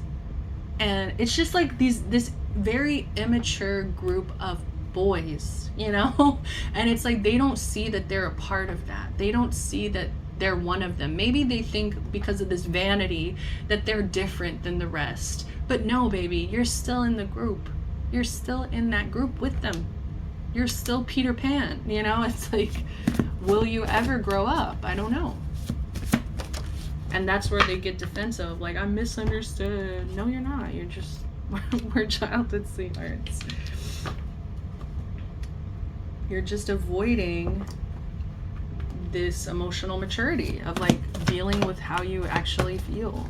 and it's just like this very immature group of boys, you know? And it's like they don't see that they're a part of that. They don't see that they're one of them. Maybe they think because of this vanity that they're different than the rest. But no, baby, you're still in the group. You're still in that group with them. You're still Peter Pan, you know? It's like, will you ever grow up? I don't know. And that's where they get defensive. Like, I'm misunderstood. No, you're not. You're just, we're childhood sweethearts. You're just avoiding this emotional maturity of like dealing with how you actually feel.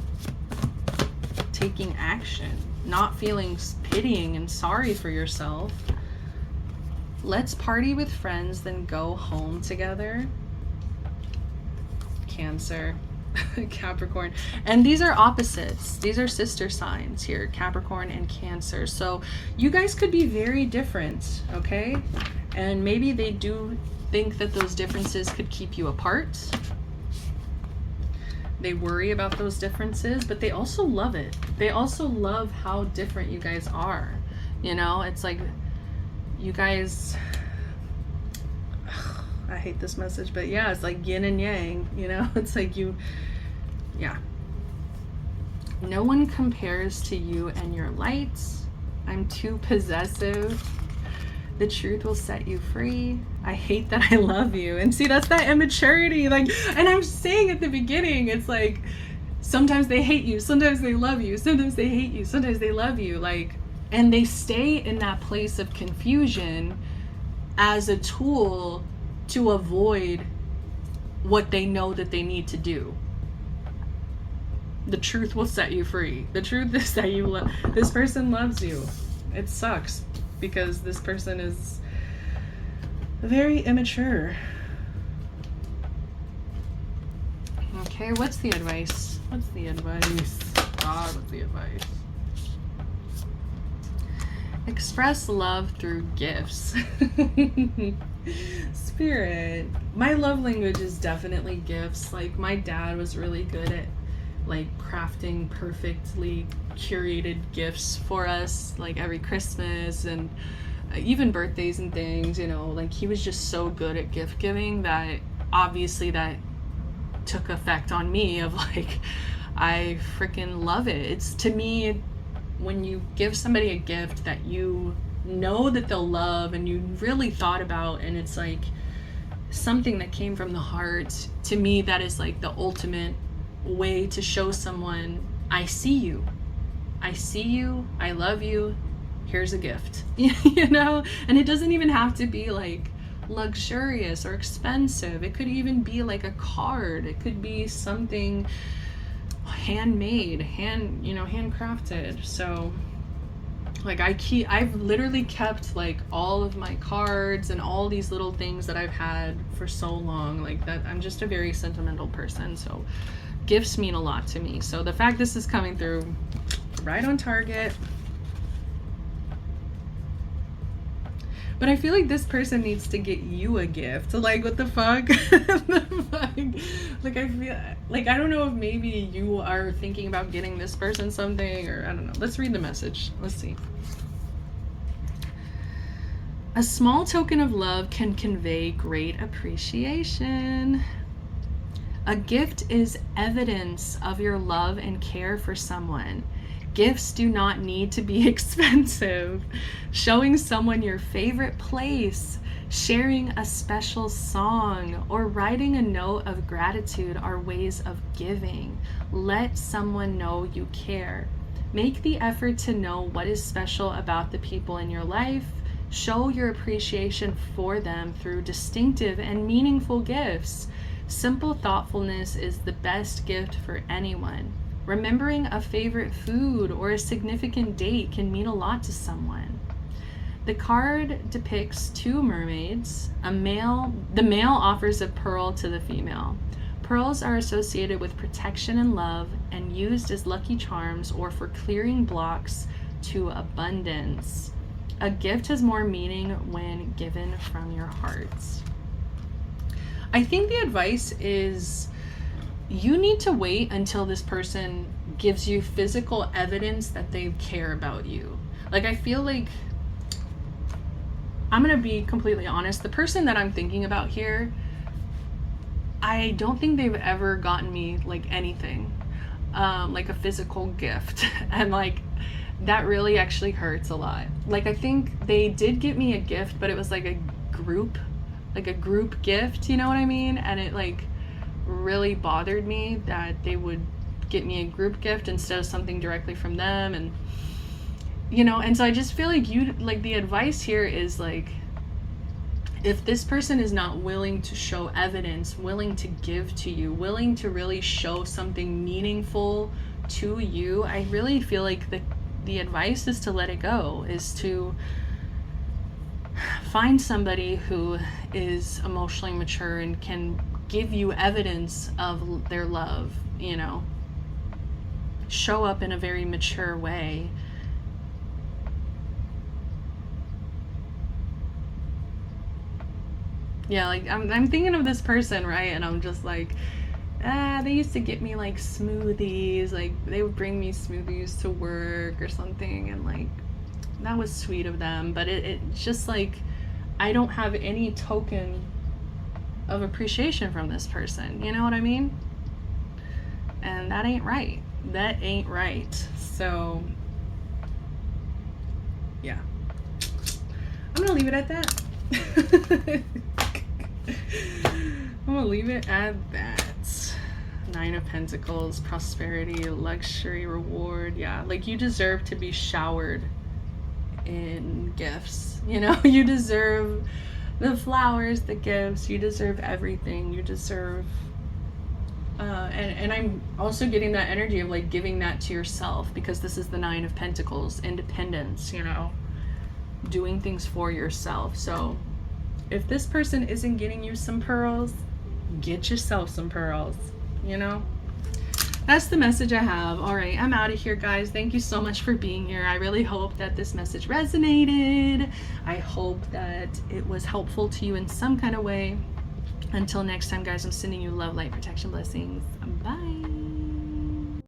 Taking action. Not feeling pitying and sorry for yourself. Let's party with friends, then go home together. Cancer. Capricorn. And these are opposites. These are sister signs here, Capricorn and Cancer. So you guys could be very different, okay? And maybe they do think that those differences could keep you apart. They worry about those differences, but they also love it. They also love how different you guys are. You know, it's like you guys, I hate this message, but yeah, it's like yin and yang, you know? It's like you, yeah. No one compares to you and your lights. I'm too possessive. The truth will set you free. I hate that I love you. And see, that's that immaturity. Like, and I'm saying at the beginning, it's like, sometimes they hate you, sometimes they love you, sometimes they hate you, sometimes they love you. Like, and they stay in that place of confusion as a tool to avoid what they know that they need to do. The truth will set you free. The truth is that this person loves you. It sucks because this person is very immature. Okay, what's the advice? What's the advice? God, what's the advice? Express love through gifts. Spirit. My love language is definitely gifts. Like, my dad was really good at like crafting perfectly curated gifts for us, like every Christmas and even birthdays and things, you know. Like, he was just so good at gift giving that obviously that took effect on me of like, I freaking love it. It's, to me, when you give somebody a gift that you know that they'll love and you really thought about, and it's like something that came from the heart, to me that is like the ultimate way to show someone, I see you, I love you, here's a gift. You know. And it doesn't even have to be like luxurious or expensive. It could even be like a card. It could be something handmade, handcrafted. So like I've literally kept like all of my cards and all these little things that I've had for so long, like that. I'm just a very sentimental person, so gifts mean a lot to me. So the fact this is coming through right on target. But I feel like this person needs to get you a gift. Like, what the fuck? Like, I feel like, I don't know if maybe you are thinking about getting this person something, or I don't know. Let's read the message. Let's see. A small token of love can convey great appreciation. A gift is evidence of your love and care for someone. Gifts do not need to be expensive. Showing someone your favorite place, sharing a special song, or writing a note of gratitude are ways of giving. Let someone know you care. Make the effort to know what is special about the people in your life. Show your appreciation for them through distinctive and meaningful gifts. Simple thoughtfulness is the best gift for anyone. Remembering a favorite food or a significant date can mean a lot to someone. The card depicts two mermaids. The male offers a pearl to the female. Pearls are associated with protection and love and used as lucky charms or for clearing blocks to abundance. A gift has more meaning when given from your hearts. I think the advice is you need to wait until this person gives you physical evidence that they care about you. Like, I feel like, I'm going to be completely honest, the person that I'm thinking about here, I don't think they've ever gotten me like anything, like a physical gift. And like, that really actually hurts a lot. Like, I think they did get me a gift, but it was like a group gift, you know what I mean? And it like really bothered me that they would get me a group gift instead of something directly from them. And you know, and so I just feel like the advice here is like, if this person is not willing to show evidence, willing to give to you, willing to really show something meaningful to you, I really feel like the advice is to let it go, is to find somebody who is emotionally mature and can give you evidence of their love, you know, show up in a very mature way. Yeah, like I'm thinking of this person, right? And I'm just like, they used to get me like smoothies, like they would bring me smoothies to work or something, and like that was sweet of them, but it's just like I don't have any token of appreciation from this person, you know what I mean? And that ain't right. That ain't right. So yeah, I'm gonna leave it at that. I'm gonna leave it at that. 9 of Pentacles, prosperity, luxury, reward. Yeah, like you deserve to be showered in gifts, you know? You deserve the flowers, the gifts, you deserve everything. You deserve and I'm also getting that energy of like giving that to yourself, because this is the 9 of Pentacles, independence, you know, doing things for yourself. So if this person isn't getting you some pearls, get yourself some pearls, you know? That's the message I have. All right, I'm out of here, guys. Thank you so much for being here. I really hope that this message resonated. I hope that it was helpful to you in some kind of way. Until next time, guys, I'm sending you love, light, protection, blessings. Bye.